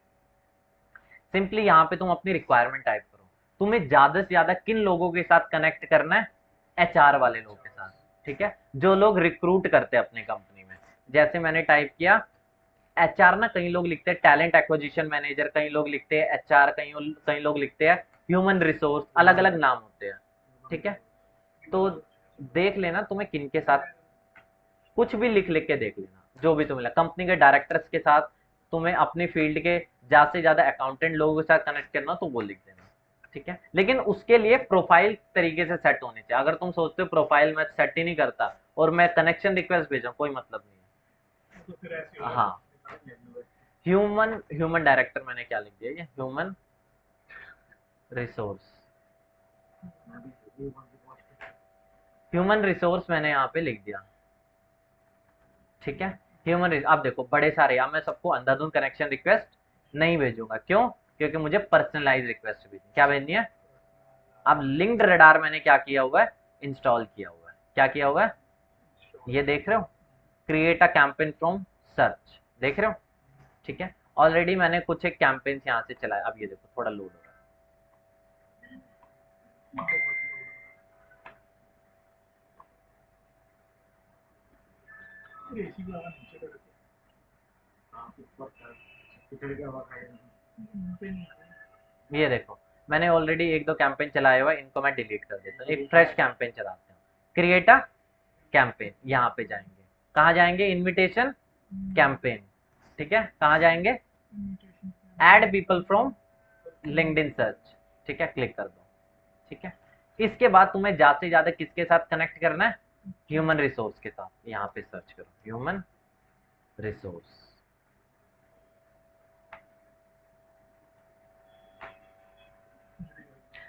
सिंपली यहाँ पे तुम अपनी रिक्वायरमेंट टाइप करो, तुम्हें ज्यादा से ज्यादा किन लोगों के साथ कनेक्ट करना है, एचआर वाले लोगों के साथ, ठीक है, जो लोग रिक्रूट करते हैं अपने कंपनी में। जैसे मैंने टाइप किया एचआर ना, कई लोग लिखते हैं टैलेंट एक्विजिशन मैनेजर, कई लोग लिखते हैं एचआर, कई लोग लिखते हैं ह्यूमन रिसोर्स, अलग अलग नाम होते हैं, ठीक है। तो देख लेना तुम्हें किन के साथ, कुछ भी लिख लिख के देख लेना, जो भी तुम्हें लगे। कंपनी के डायरेक्टर्स के साथ, तुम्हें अपनी फील्ड के ज्यादा से ज्यादा अकाउंटेंट लोगों के साथ कनेक्ट करना तो वो लिख देना, ठीक है। लेकिन उसके लिए प्रोफाइल तरीके से सेट होनी चाहिए। अगर तुम सोचते हो प्रोफाइल मैं सेट ही नहीं करता और मैं कनेक्शन रिक्वेस्ट भेजा, कोई मतलब नहीं है। तो फिर ऐसे होगा। हाँ, ह्यूमन डायरेक्टर मैंने क्या लिख दिया, ये ह्यूमन रिसोर्स, ह्यूमन रिसोर्स मैंने यहाँ पे लिख दिया, ठीक है। आप देखो बड़े सारे, अब मैं सबको अंधाधुंध कनेक्शन रिक्वेस्ट नहीं भेजूंगा, क्यों? क्योंकि मुझे पर्सनलाइज रिक्वेस्ट भेजनी, क्या भेजनी है। अब लिंक्ड रडार मैंने क्या किया हुआ है, इंस्टॉल किया हुआ है। क्या किया हुआ है, ये देख रहे हो, create a campaign from search, देख रहे हो, ठीक है। ऑलरेडी मैंने कुछ एक कैंपेन यहाँ से चलाया। अब ये देखो थोड़ा लोड हो रहा है। एसी भी आना नीचे कर देते हैं। ये देखो मैंने ऑलरेडी एक दो कैंपेन चलाया हुआ है, इनको मैं डिलीट कर देता हूँ, एक फ्रेश कैंपेन चलाते हैं। क्रिएट अ कैंपेन, यहाँ पे जाएंगे, कहाँ जाएंगे, इनविटेशन कैंपेन, ठीक है। कहाँ जाएंगे, add people from LinkedIn search, ठीक है, क्लिक कर दो, ठीक है। इसके बाद तुम्हें ज्यादा से ज्यादा किसके साथ कनेक्ट करना है, ह्यूमन रिसोर्स के साथ। यहाँ पे सर्च करो ह्यूमन रिसोर्स,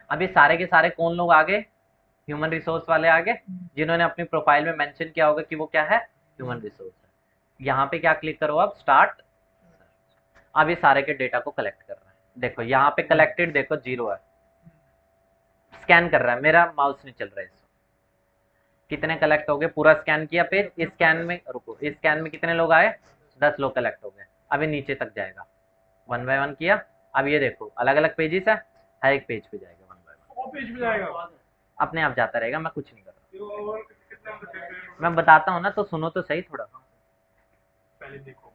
अब ये सारे के सारे कौन लोग आ गए, ह्यूमन रिसोर्स वाले आ गए, जिन्होंने अपनी प्रोफाइल में मेंशन किया होगा कि वो क्या है, ह्यूमन रिसोर्स है। यहाँ पे क्या क्लिक करो, अब स्टार्ट। अब ये सारे के डेटा को कलेक्ट कर रहा है, देखो यहाँ पे कलेक्टेड देखो 0 है, स्कैन कर रहा है, मेरा माउस नहीं चल रहा है इसमें। कितने कलेक्ट हो गए, पूरा स्कैन किया पेज, इस स्कैन में रुको, इस स्कैन में कितने लोग आए, 10 लोग कलेक्ट हो गए। अभी नीचे तक जाएगा, 1 बाय 1 किया। अब ये देखो अलग अलग पेजेस है, हर एक पेज पे जाएगा 1 बाय 1, वो पेज पे जाएगा, अपने आप जाता रहेगा, मैं कुछ नहीं कर रहा। ये और कितना मैं बताता हूँ ना, तो सुनो तो सही थोड़ा। पहले देखो,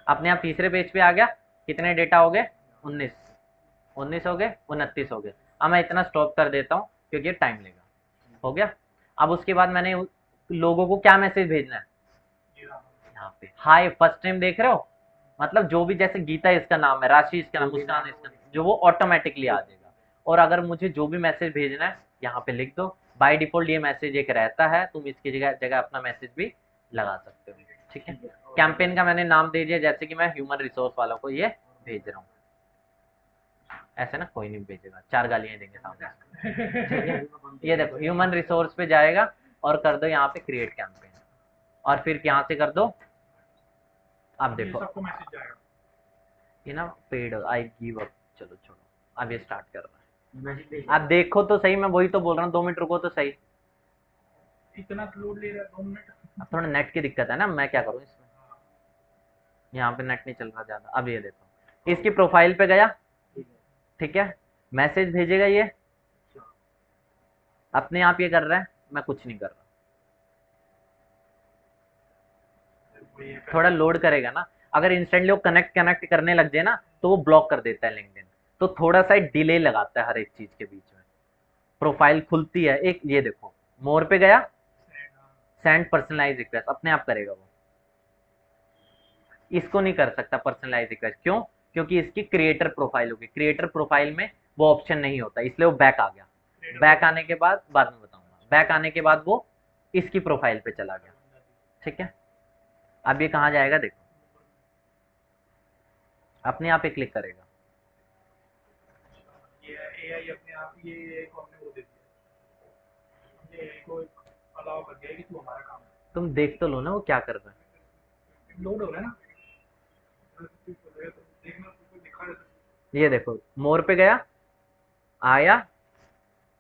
अपने आप तीसरे पेज पे आ गया, कितने डेटा हो गए, 19 हो गए, 29 हो गए। अब मैं इतना स्टॉप कर देता हूँ क्योंकि ये टाइम लेगा, हो गया। अब उसके बाद मैंने लोगों को क्या मैसेज भेजना है, यहाँ पे हाय फर्स्ट नेम देख रहे हो, मतलब जो भी, जैसे गीता इसका नाम है, राशि इसका नाम, मुस्कान इसका नाम, जो वो ऑटोमेटिकली आ जाएगा। और अगर मुझे जो भी मैसेज भेजना है यहाँ पे लिख दो, बाय डिफॉल्ट ये मैसेज एक रहता है, तुम इसकी जगह अपना मैसेज भी लगा सकते हो, ठीक है। कैंपेन का मैंने नाम दे दिया, जैसे कि मैं ह्यूमन रिसोर्स वालों को ये भेज रहा हूँ, ऐसे ना कोई नहीं भेजेगा, 4 गालियां देंगे सामने, ठीक है। ये देखो ह्यूमन रिसोर्स पे जाएगा और कर दो यहाँ पे क्रिएट कैंपेन, और फिर यहाँ से कर दो। अब देखो सबको मैसेज जाएगा, ये ना पेड आई गिव अप, चलो छोड़ो, अब ये स्टार्ट कर रहा है। अब देखो तो सही, मैं वही तो बोल रहा हूँ, 2 मिनट रुको तो सही। इतना लोड ले रहा है 2 मिनट। अब थोड़ा नेट की दिक्कत है ना, मैं क्या करूँ इसमें, यहाँ पे नेट नहीं चल रहा ज्यादा। अब ये देखो इसकी प्रोफाइल पे गया, ठीक है, मैसेज भेजेगा, ये अपने आप ये कर रहा है, मैं कुछ नहीं कर रहा। थोड़ा लोड करेगा ना, अगर इंस्टेंटली वो कनेक्ट करने लग जाए ना तो वो ब्लॉक कर देता है लिंक्डइन, तो थोड़ा सा डिले लगाता है हर एक चीज के बीच में। प्रोफाइल खुलती है एक, ये देखो मोर पे गया, सेंड पर्सनलाइज रिक्वेस्ट, अपने आप करेगा वो, इसको नहीं कर सकता पर्सनलाइज रिक्वेस्ट, क्यों? क्योंकि इसकी क्रिएटर प्रोफाइल होगी, क्रिएटर प्रोफाइल में वो ऑप्शन नहीं होता, इसलिए वो बैक आ गया। बैक आने के बाद में बताऊंगा, बैक आने के बाद वो इसकी प्रोफाइल पे चला गया, ठीक है। अब ये कहाँ जाएगा देखो, अपने आप ही क्लिक करेगा, ये एआई अपने आप, ये एआई को हमने वो दे दिया, ये एआई को अलाउ कर दिया कि तू हमारा काम है। तुम देख तो लो ना वो क्या कर रहा है। लोड हो रहा है ना, देखना तुमको दिखा रहा है। ये देखो मोर पे गया, आया,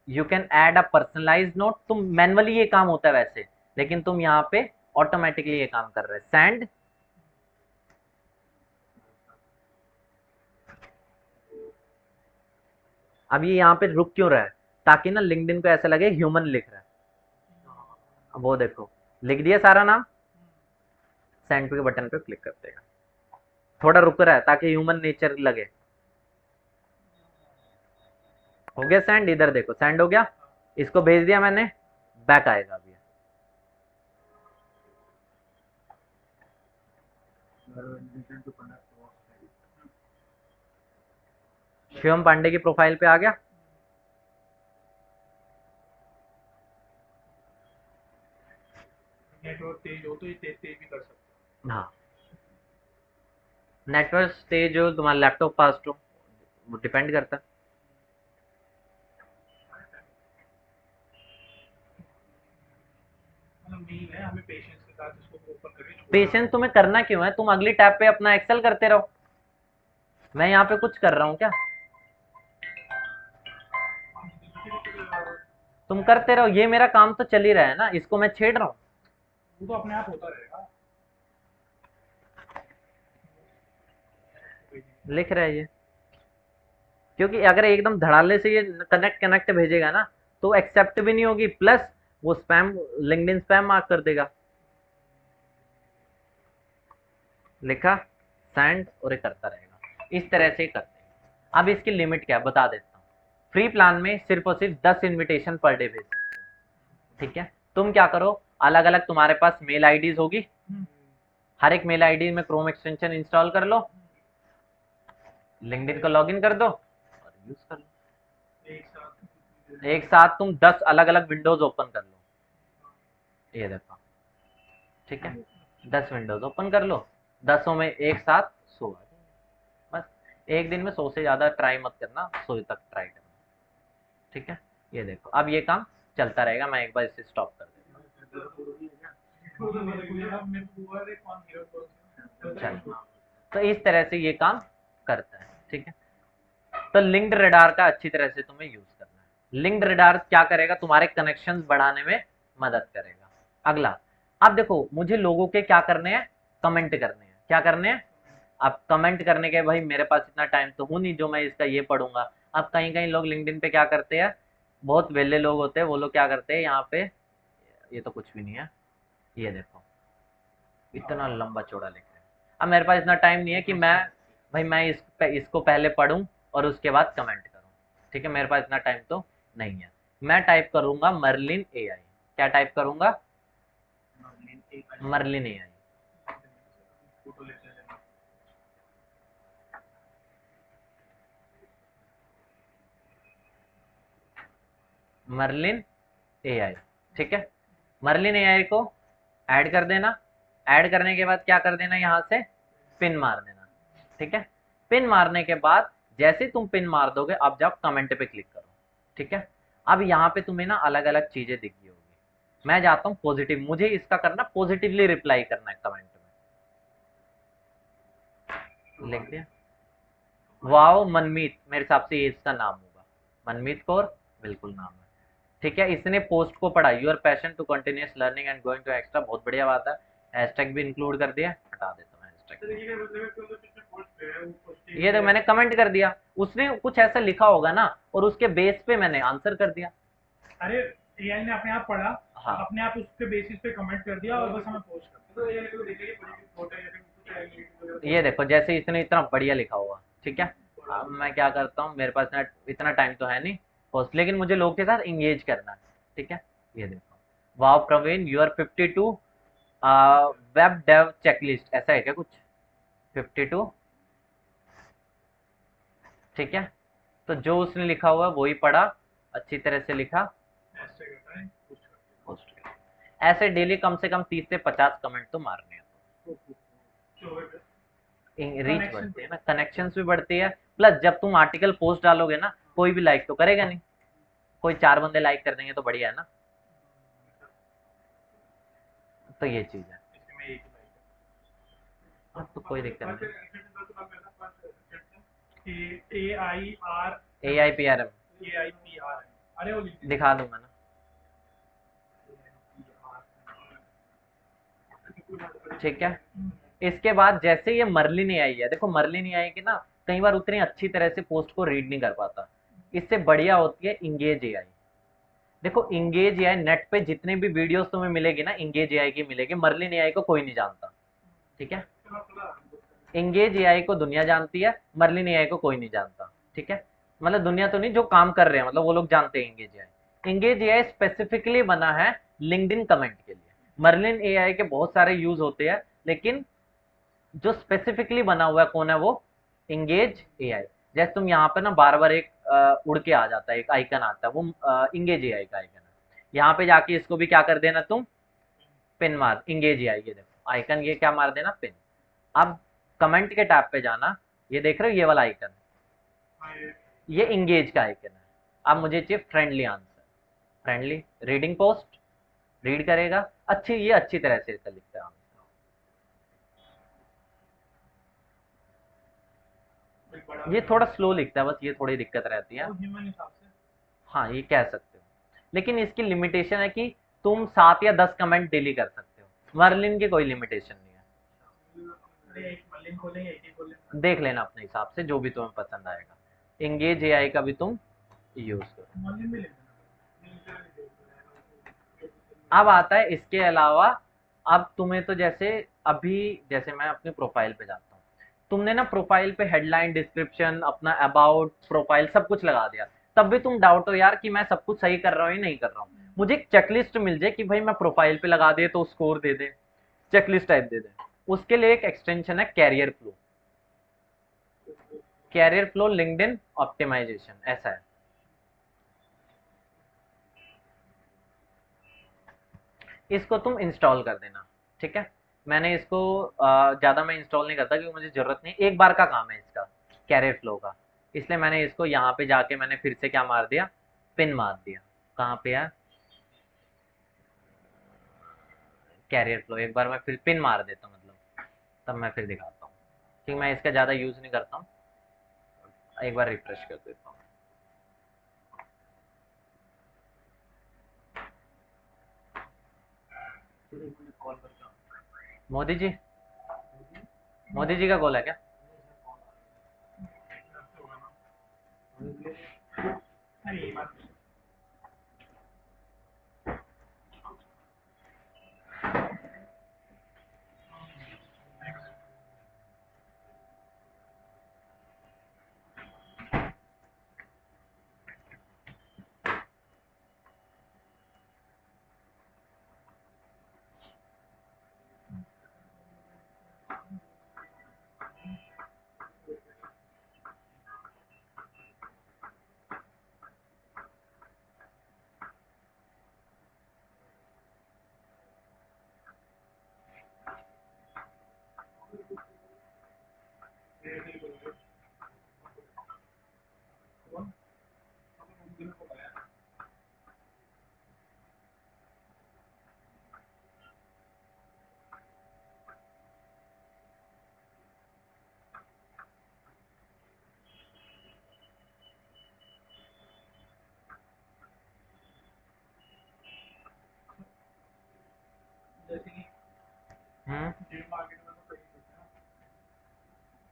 you can add a personalize note, तुम मैनुअली ये काम होता है वैसे, लेकिन तुम यहाँ पे ऑटोमेटिकली ये काम कर रहे हैं, सेंड अब ये यहाँ पे रुक क्यों रहा है, ताकि ना लिंक्डइन को ऐसा लगे ह्यूमन लिख रहा है। अब वो देखो लिख दिया सारा नाम, सेंड के बटन पे क्लिक कर देगा, थोड़ा रुक रहा है ताकि ह्यूमन नेचर लगे। हो गया सेंड, इधर देखो सेंड हो गया, इसको भेज दिया मैंने, बैक आएगा अभी। शिवम पांडे की प्रोफाइल पे आ गया। नेटवर्क तेज हो तो ये तेज तेज भी कर सकते हाँ, नेटवर्क तेज हो, तुम्हारा लैपटॉप फास्ट हो, वो डिपेंड करता है। मतलब मेन है हमें पेशेंस के साथ इसको ओपन करके छोड़ना। पेशेंस तुम्हें करना क्यों है, तुम अगली टैब पे अपना एक्सेल करते रहो। मैं यहाँ पे कुछ कर रहा हूँ क्या, तुम करते रहो, ये मेरा काम तो चल ही रहा है ना, इसको मैं छेड़ रहा हूँ। वो तो अपने आप होता रहेगा। लिख रहा है ये, क्योंकि अगर एकदम धड़ाले से ये कनेक्ट भेजेगा ना तो एक्सेप्ट भी नहीं होगी, प्लस वो स्पैम, लिंक्डइन स्पैम मार्क कर देगा। लिखा सेंड और ये करता रहेगा, इस तरह से करते हैं। अब इसकी लिमिट क्या है बता देता हूँ। फ्री प्लान में सिर्फ और सिर्फ 10 इनविटेशन पर डे भेज सकते हो, ठीक है। तुम क्या करो, अलग अलग तुम्हारे पास मेल आईडीज होगी, हर एक मेल आईडी में क्रोम एक्सटेंशन इंस्टॉल कर लो, लिंक्डइन को लॉगिन कर दो और यूज कर लो। एक साथ तुम 10 अलग अलग विंडोज ओपन कर लो, ये देखो, ठीक है। 10 विंडोज ओपन कर लो, 10 में एक साथ 100 आ जाएंगे। बस एक दिन में 100 से ज्यादा ट्राई मत करना, 100 तक ट्राई करना, ठीक है। ये देखो अब ये काम चलता रहेगा, मैं एक बार इसे स्टॉप कर देता हूँ। चलो, तो इस तरह से ये काम करता है, ठीक है। तो लिंक्ड रडार का अच्छी तरह से तुम्हें यूज करना है। लिंक्ड रडार क्या करेगा, तुम्हारे कनेक्शंस बढ़ाने में मदद करेगा। अगला, अब देखो मुझे लोगों के क्या करने हैं, कमेंट करने हैं। क्या करने हैं, अब कमेंट करने के, भाई मेरे पास इतना टाइम तो हो नहीं जो मैं इसका ये पढ़ूंगा। अब कहीं कहीं लोग लिंक्डइन पे क्या करते हैं, बहुत वेले लोग होते हैं, वो लोग क्या करते हैं यहाँ पे, ये तो कुछ भी नहीं है, ये देखो इतना लंबा चौड़ा लिख रहे हैं। अब मेरे पास इतना टाइम नहीं है कि मैं, भाई मैं इसको पहले पढूं और उसके बाद कमेंट करूं, ठीक है। मेरे पास इतना टाइम तो नहीं है। मैं टाइप करूंगा मर्लिन एआई। क्या टाइप करूंगा, मर्लिन एआई। मर्लिन एआई, ठीक है। मर्लिन एआई को ऐड कर देना, ऐड करने के बाद क्या कर देना, यहाँ से पिन मार देना, ठीक है। पिन मारने के बाद जैसे तुम पिन मार दोगे, अब जाओ कमेंट पे क्लिक करो, ठीक है। अब यहाँ पे तुम्हें ना अलग अलग चीजें दिखी होगी। मैं जाता हूँ पॉजिटिव, मुझे इसका करना पॉजिटिवली रिप्लाई करना है कमेंट में, लिख दिया। वाओ मनमीत, मेरे हिसाब से ये इसका नाम होगा, मनमीत कौर बिल्कुल नाम है, ठीक है। इसने पोस्ट को पढ़ा, your passion to continuous learning and going to extra, बहुत बढ़िया बात है। हैशटैग भी इंक्लूड कर दिया, हटा देता हूँ हैशटैग। ये तो मैंने कमेंट कर दिया, उसने कुछ ऐसा लिखा होगा ना, और उसके बेस पे मैंने आंसर कर दिया। अरे एआई ने अपने आप पढ़ा, हाँ, अपने आप उसके बेसिस पे कमेंट कर दिया और बस हमें पोस्ट कर दिया। ये देखो जैसे इसने इतना बढ़िया लिखा हुआ, ठीक है। अब मैं क्या करता हूँ, मेरे पास इतना टाइम तो है नहीं पोस्ट, लेकिन मुझे लोग के साथ इंगेज करना है, ठीक है। ये देखो, wow Praveen your 52 web dev checklist, ऐसा है क्या कुछ, 52, ठीक है। तो जो उसने लिखा हुआ है वही पढ़ा, अच्छी तरह से लिखा, पोस्ट किया। ऐसे डेली कम से कम 30 से 50 कमेंट तो मारने हैं, रीच बढ़ती है ना, कनेक्शंस भी बढ़ती है, प्लस जब तुम आर्टिकल पोस्ट डालोगे ना, कोई भी लाइक तो करेगा नहीं, कोई 4 बंदे लाइक कर देंगे तो बढ़िया है ना। तो ये चीज है, अब तो कोई दिक्कत नहीं। AIPRM अरे वो दिखा दूंगा ना, ठीक है। इसके बाद जैसे ये मर्लिन एआई है, देखो मर्लिन एआई की ना कई बार उतनी अच्छी तरह से पोस्ट को रीड नहीं कर पाता, इससे बढ़िया होती है इंगेज एआई। देखो इंगेज एआई नेट पे जितने भी वीडियोस तुम्हें मिलेगी ना, इंगेज एआई की मिलेगी, मर्लिन एआई को कोई नहीं जानता, ठीक है। इंगेज एआई को दुनिया जानती है, मर्लिन एआई को कोई नहीं जानता, ठीक है। मतलब दुनिया तो नहीं, जो काम कर रहे हैं मतलब वो लोग जानते हैं engage AI. Engage AI specifically बना है लिंक्डइन कमेंट के लिए। मर्लिन एआई के बहुत सारे यूज होते हैं, लेकिन जो स्पेसिफिकली बना हुआ है कौन है, वो इंगेज एआई। जैसे तुम यहाँ पे ना बार बार एक उड़ के आ जाता है, एक आइकन आता है, वो इंगेज एआई का आइकन है। यहाँ पे जाके इसको भी क्या कर देना तुम, पिन मार, इंगेज एआई, ये देखो आइकन, ये क्या मार देना, पिन। अब कमेंट के टैब पे जाना, ये देख रहे हो ये वाला आइकन, ये इंगेज का आइकन है। अब मुझे चाहिए friendly answer, friendly reading post, read करेगा, अच्छी, ये अच्छी तरह से इसका लिखता है आंसर। ये थोड़ा स्लो लिखता है, बस ये थोड़ी दिक्कत रहती है। ह्यूमन हिसाब से हाँ ये कह सकते हो, लेकिन इसकी लिमिटेशन है कि तुम 7 या 10 कमेंट डेली कर सकते हो। मर्लिन की कोई लिमिटेशन नहीं है, अरे एक मलिन खोलेंगे, एक ही खोलेंगे। देख लेना अपने हिसाब से जो भी तुम्हें पसंद आएगा। इंगेज एआई का भी तुम यूज करो। मलिन भी ले लेना। अब आता है इसके अलावा, अब तुम्हें तो जैसे अभी, जैसे मैं अपनी प्रोफाइल पे जाता हूँ, तुमने ना प्रोफाइल पे हेडलाइन, डिस्क्रिप्शन, अपना अबाउट, प्रोफाइल सब कुछ लगा दिया, तब भी तुम डाउट हो यार कि मैं सब कुछ सही कर रहा हूँ या नहीं कर रहा हूँ। मुझे एक चेकलिस्ट मिल जाए कि भाई मैं प्रोफाइल पे लगा दिए तो स्कोर दे दे, चेकलिस्ट टाइप दे दे। उसके लिए एक एक्सटेंशन है career flow, career flow LinkedIn optimisation, ऐसा है। इसको तुम इंस्टॉल कर देना, ठीक है। मैंने इसको ज़्यादा मैं इंस्टॉल नहीं करता क्योंकि मुझे ज़रूरत नहीं, एक बार का काम है इसका, कैरियर फ्लो का, इसलिए मैंने इसको यहाँ पे जाके मैंने फिर से क्या मार दिया, पिन मार दिया। कहाँ पे है कैरियर फ्लो, एक बार मैं फिर पिन मार देता हूँ, मतलब तब मैं फिर दिखाता हूँ, क्योंकि मैं इसका ज़्यादा यूज़ नहीं करता हूँ। एक बार रिफ्रेश कर देता हूँ। कॉल करता हूँ। मोदी जी, मोदी जी का कॉल है क्या? नहीं बात जैसे कि डिजिटल मार्केट में तो कहीं होता है।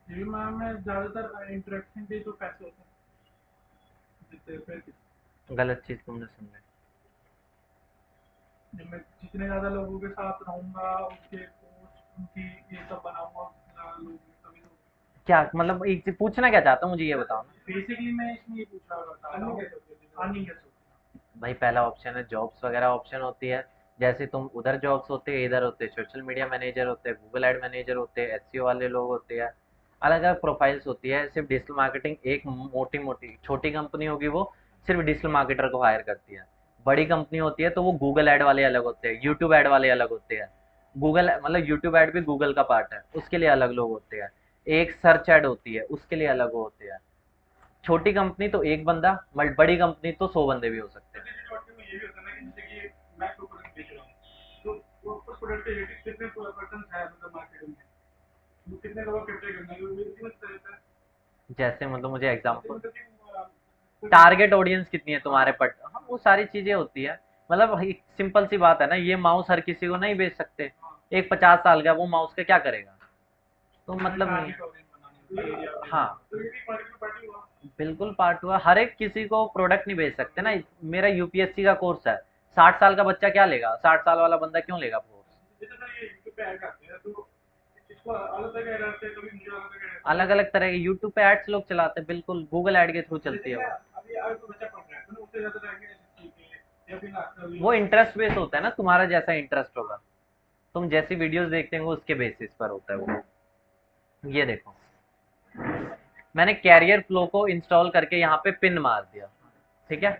डिजिटल मार्केट में ज़्यादातर इंटरेक्शन पे तो पैसे होते हैं, जितने पे गलत चीज़ तुमने सुन ली। मैं जितने ज़्यादा लोगों के साथ रहूँगा, उनके पोस्ट, उनकी ये सब बनाऊँगा, उतना लोग तभी तो। क्या मतलब, एक चीज़ पूछना क्या चाहता हूँ, मुझे ये बताओ ना। बेसिकली मैं इसमें ये पूछ रहा था, अर्निंग कैसे होती है, अर्निंग कैसे होती भाई पहला ऑप्शन है जॉब्स वगैरह ऑप्शन होती है, जैसे तुम उधर जॉब्स होते हैं, इधर होते हैं सोशल मीडिया मैनेजर होते हैं, गूगल एड मैनेजर होते हैं, एसईओ वाले लोग होते हैं, अलग अलग प्रोफाइल्स होती है। सिर्फ डिजिटल मार्केटिंग एक मोटी मोटी छोटी कंपनी होगी, वो सिर्फ डिजिटल मार्केटर को हायर करती है। बड़ी कंपनी होती है तो वो गूगल एड वाले अलग होते हैं, यूट्यूब एड वाले अलग होते हैं। गूगल मतलब यूट्यूब एड भी गूगल का पार्ट है, उसके लिए अलग लोग होते हैं। एक सर्च एड होती है, उसके लिए अलग होते हैं। छोटी कंपनी तो एक बंदा, बड़ी कंपनी तो 100 बंदे भी हो सकते हैं। है? डिजिटल मार्केटिंग में ये भी होता है ना कि जैसे कि मैं कोई प्रोडक्ट बेच रहा हूँ, तो वो उस प्रोडक्ट के रिलेटेड कितने पर्सन है मतलब मार्केट में, वो कितने लोगों को कैप्चर करना है, वो बिजनेस रहता है। जैसे मतलब मुझे एग्जांपल, मतलब कि टारगेट ऑडियंस कितनी है तुम्हारे पट, हाँ वो सारी चीजें होती है। मतलब एक सिंपल सी बात है ना, ये माउस हर किसी को नहीं बेच सकते। एक 50 साल का वो माउस का क्या करेगा, तो मतलब नहीं है। टारगेट ऑडियंस बनानी हाँ तो ये भी पार्टी हुआ। बिल्कुल पार्ट हुआ। हर एक किसी को प्रोडक्ट नहीं बेच सकते ना। मेरा यूपीएससी का कोर्स है, 60 साल का बच्चा क्या लेगा, 60 साल वाला बंदा क्यों लेगा कोर्स। जैसे सर ये यूट्यूब पे ऐड करते हैं तो इसको अलग तरह ऐड आते हैं, कभी मुझे अलग तरह ऐड अलग अलग तरह के यूट्यूब पे एड्स लोग चलाते हैं, बिल्कुल गूगल ऐड के थ्रू चलती है वो। अभी अगर कोई बच्चा पढ़ रहा है तो उससे ज्यादा रहेंगे या फिर वो इंटरेस्ट बेस होता है ना, तुम्हारा जैसा इंटरेस्ट होगा, तुम जैसी वीडियोस देखते हो उसके बेसिस पर होता है वो। ये देखो मैंने कैरियर फ्लो को इंस्टॉल करके यहाँ पे पिन मार दिया, ठीक है।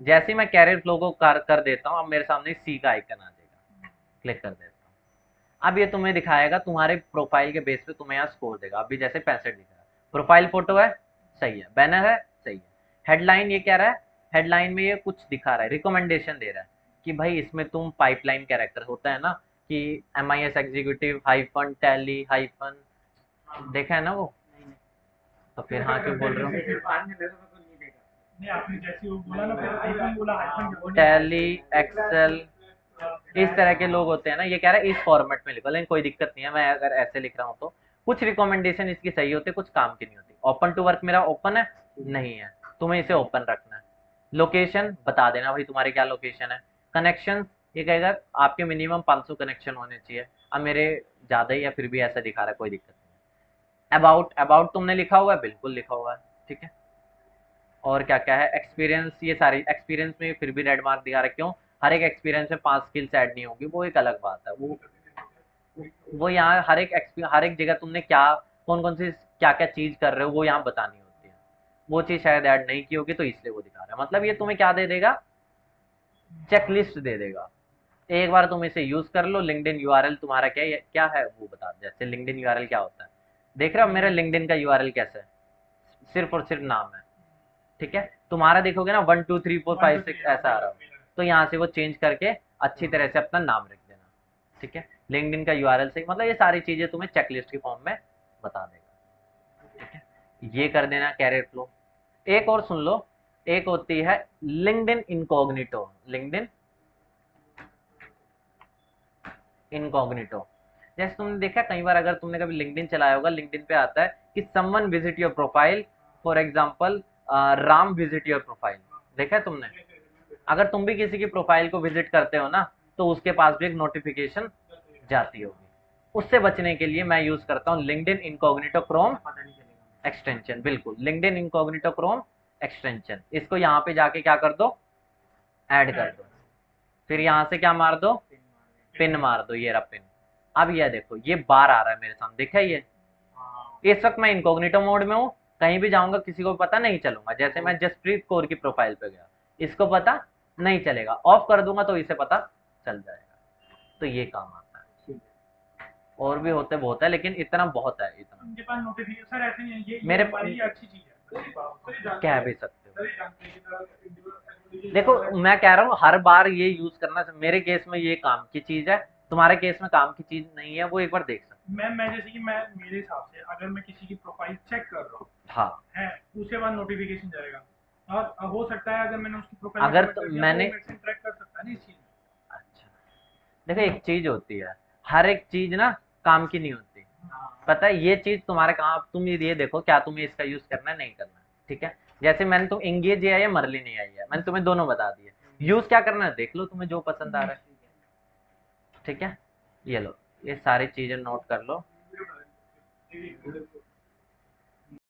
जैसे ही मैं कैरियर फ्लो को कर देता हूँ, अब मेरे सामने सी का आइकन आ जाएगा, क्लिक कर देता हूँ। अब ये तुम्हें दिखाएगा तुम्हारे प्रोफाइल के बेस पे, तुम्हें यहाँ स्कोर देगा। अभी जैसे 65 दिख रहा है, प्रोफाइल फोटो है सही है, बैनर है सही है, हेडलाइन ये कह रहा है, हेडलाइन में ये कुछ दिखा रहा है, रिकमेंडेशन दे रहा है कि भाई इसमें तुम पाइपलाइन कैरेक्टर होता है ना कि MIS executive hyphen tally hyphen, देखा है ना वो, तो फिर हाँ क्यों बोल रहे हो। फिर बाद में लगा तो नहीं देखा। नहीं, आपने जैसे वो बोला ना फिर आइकन बोला, आइकन जो टैली एक्सेल इस तरह के लोग होते हैं ना, ये कह रहा है इस फॉर्मेट में लिखो, लेकिन कोई दिक्कत नहीं है, मैं अगर ऐसे लिख रहा हूँ तो कुछ रिकमेंडेशन इसकी सही होती है, कुछ काम की नहीं होती। ओपन टू वर्क मेरा ओपन है नहीं है, तुम्हें इसे ओपन रखना है। लोकेशन बता देना भाई तुम्हारी क्या लोकेशन है। कनेक्शन ये कहेगा आपके मिनिमम 500 कनेक्शन होने चाहिए, अब मेरे ज़्यादा ही है फिर भी ऐसा दिखा रहा है, कोई दिक्कत नहीं। अबाउट अबाउट तुमने लिखा हुआ है, बिल्कुल लिखा हुआ है, ठीक है। और क्या क्या है, एक्सपीरियंस, ये सारी एक्सपीरियंस में फिर भी रेड मार्क दिखा रहा है, क्यों, हर एक एक्सपीरियंस में 5 स्किल्स ऐड नहीं होगी, वो एक अलग बात है। वो यहाँ हर एक जगह तुमने क्या कौन कौन सी क्या क्या चीज कर रहे हो वो यहाँ बतानी होती है, वो चीज शायद ऐड नहीं की होगी तो इसलिए वो दिखा रहा है। मतलब ये तुम्हें क्या दे देगा, चेकलिस्ट दे देगा। एक बार तुम इसे यूज कर लो। लिंक्डइन यूआरएल तुम्हारा क्या है वो बता दे। जैसे लिंक्डइन यूआरएल क्या होता है, देख रहे हो मेरा लिंक्डइन का यूआरएल कैसा है, सिर्फ और सिर्फ नाम है, ठीक है। तुम्हारा देखोगे ना 1 2 3 4 5 6 ऐसा आ रहा है, तो यहाँ से वो चेंज करके अच्छी तरह से अपना नाम रख देना, ठीक है। लिंक्डइन का यूआरएल से मतलब ये सारी चीजें तुम्हें चेकलिस्ट के फॉर्म में बता देगा, ठीक है। ये कर देना कैरियर फ्लो। एक और सुन लो, एक होती है लिंक्डइन इनकॉग्निटो। लिंक्डइन इनकॉग्निटो, जैसे तुमने देखा कई बार, अगर तुमने कभी लिंक्डइन चलाया होगा, लिंक्डइन पे आता है कि someone visit your profile, for example Ram visit your profile, देखा है तुमने। अगर तुम भी किसी की प्रोफाइल को विजिट करते हो ना, तो उसके पास भी एक नोटिफिकेशन जाती होगी। उससे बचने के लिए मैं यूज करता हूँ लिंक्डइन इनकॉग्निटो क्रोम पता नहीं चलेगा। एक्सटेंशन, बिल्कुल लिंक्डइन इनकॉग्निटो क्रोम एक्सटेंशन। इसको यहाँ पे जाके क्या कर दो, ऐड कर दो, फिर यहाँ से क्या मार दो, पिन मार दो, ये रहा पिन। अब ये देखो ये बार आ रहा है मेरे सामने, देखा ये। इस वक्त मैं इनकॉग्निटो मोड में हूँ, कहीं भी जाऊंगा किसी को पता नहीं चलूंगा। जैसे मैं जसप्रीत कौर की प्रोफाइल पे गया, इसको पता नहीं चलेगा, ऑफ कर दूंगा तो इसे पता चल जाएगा। तो ये काम आता है, और भी होते बहुत है लेकिन इतना बहुत है, इतना उनके पास नोटिफिकेशन सर ऐसे नहीं है, ये मेरे हमारी ये अच्छी चीज है। कह भी सकते हो। देखो मैं कह रहा हूँ हर बार ये यूज करना, मेरे केस में ये काम की चीज है, तुम्हारे केस में काम की चीज नहीं है, वो एक बार देख सकते मैं जैसे कि मैं मेरे हिसाब से अगर मैं किसी की प्रोफाइल चेक कर रहा हूँ हो। हाँ है, उसके बाद नोटिफिकेशन जाएगा, और हो सकता है अगर मैंने उसकी प्रोफाइल अगर तो मैंने ट्रैक कर सकता है ना इस चीज में। अच्छा देखो एक चीज होती है, हर एक चीज ना काम की नहीं होती, पता है। ये चीज तुम्हारे काम, तुम ये देखो क्या तुम्हें इसका यूज करना है नहीं करना है, ठीक है। जैसे मैंने तुम एंगेज आई है मरली नहीं आई है, मैंने तुम्हें दोनों बता दिए, यूज क्या करना है देख लो, तुम्हें जो पसंद आ रहा है, ठीक है। ये लो, ये सारी चीजें नोट कर लो।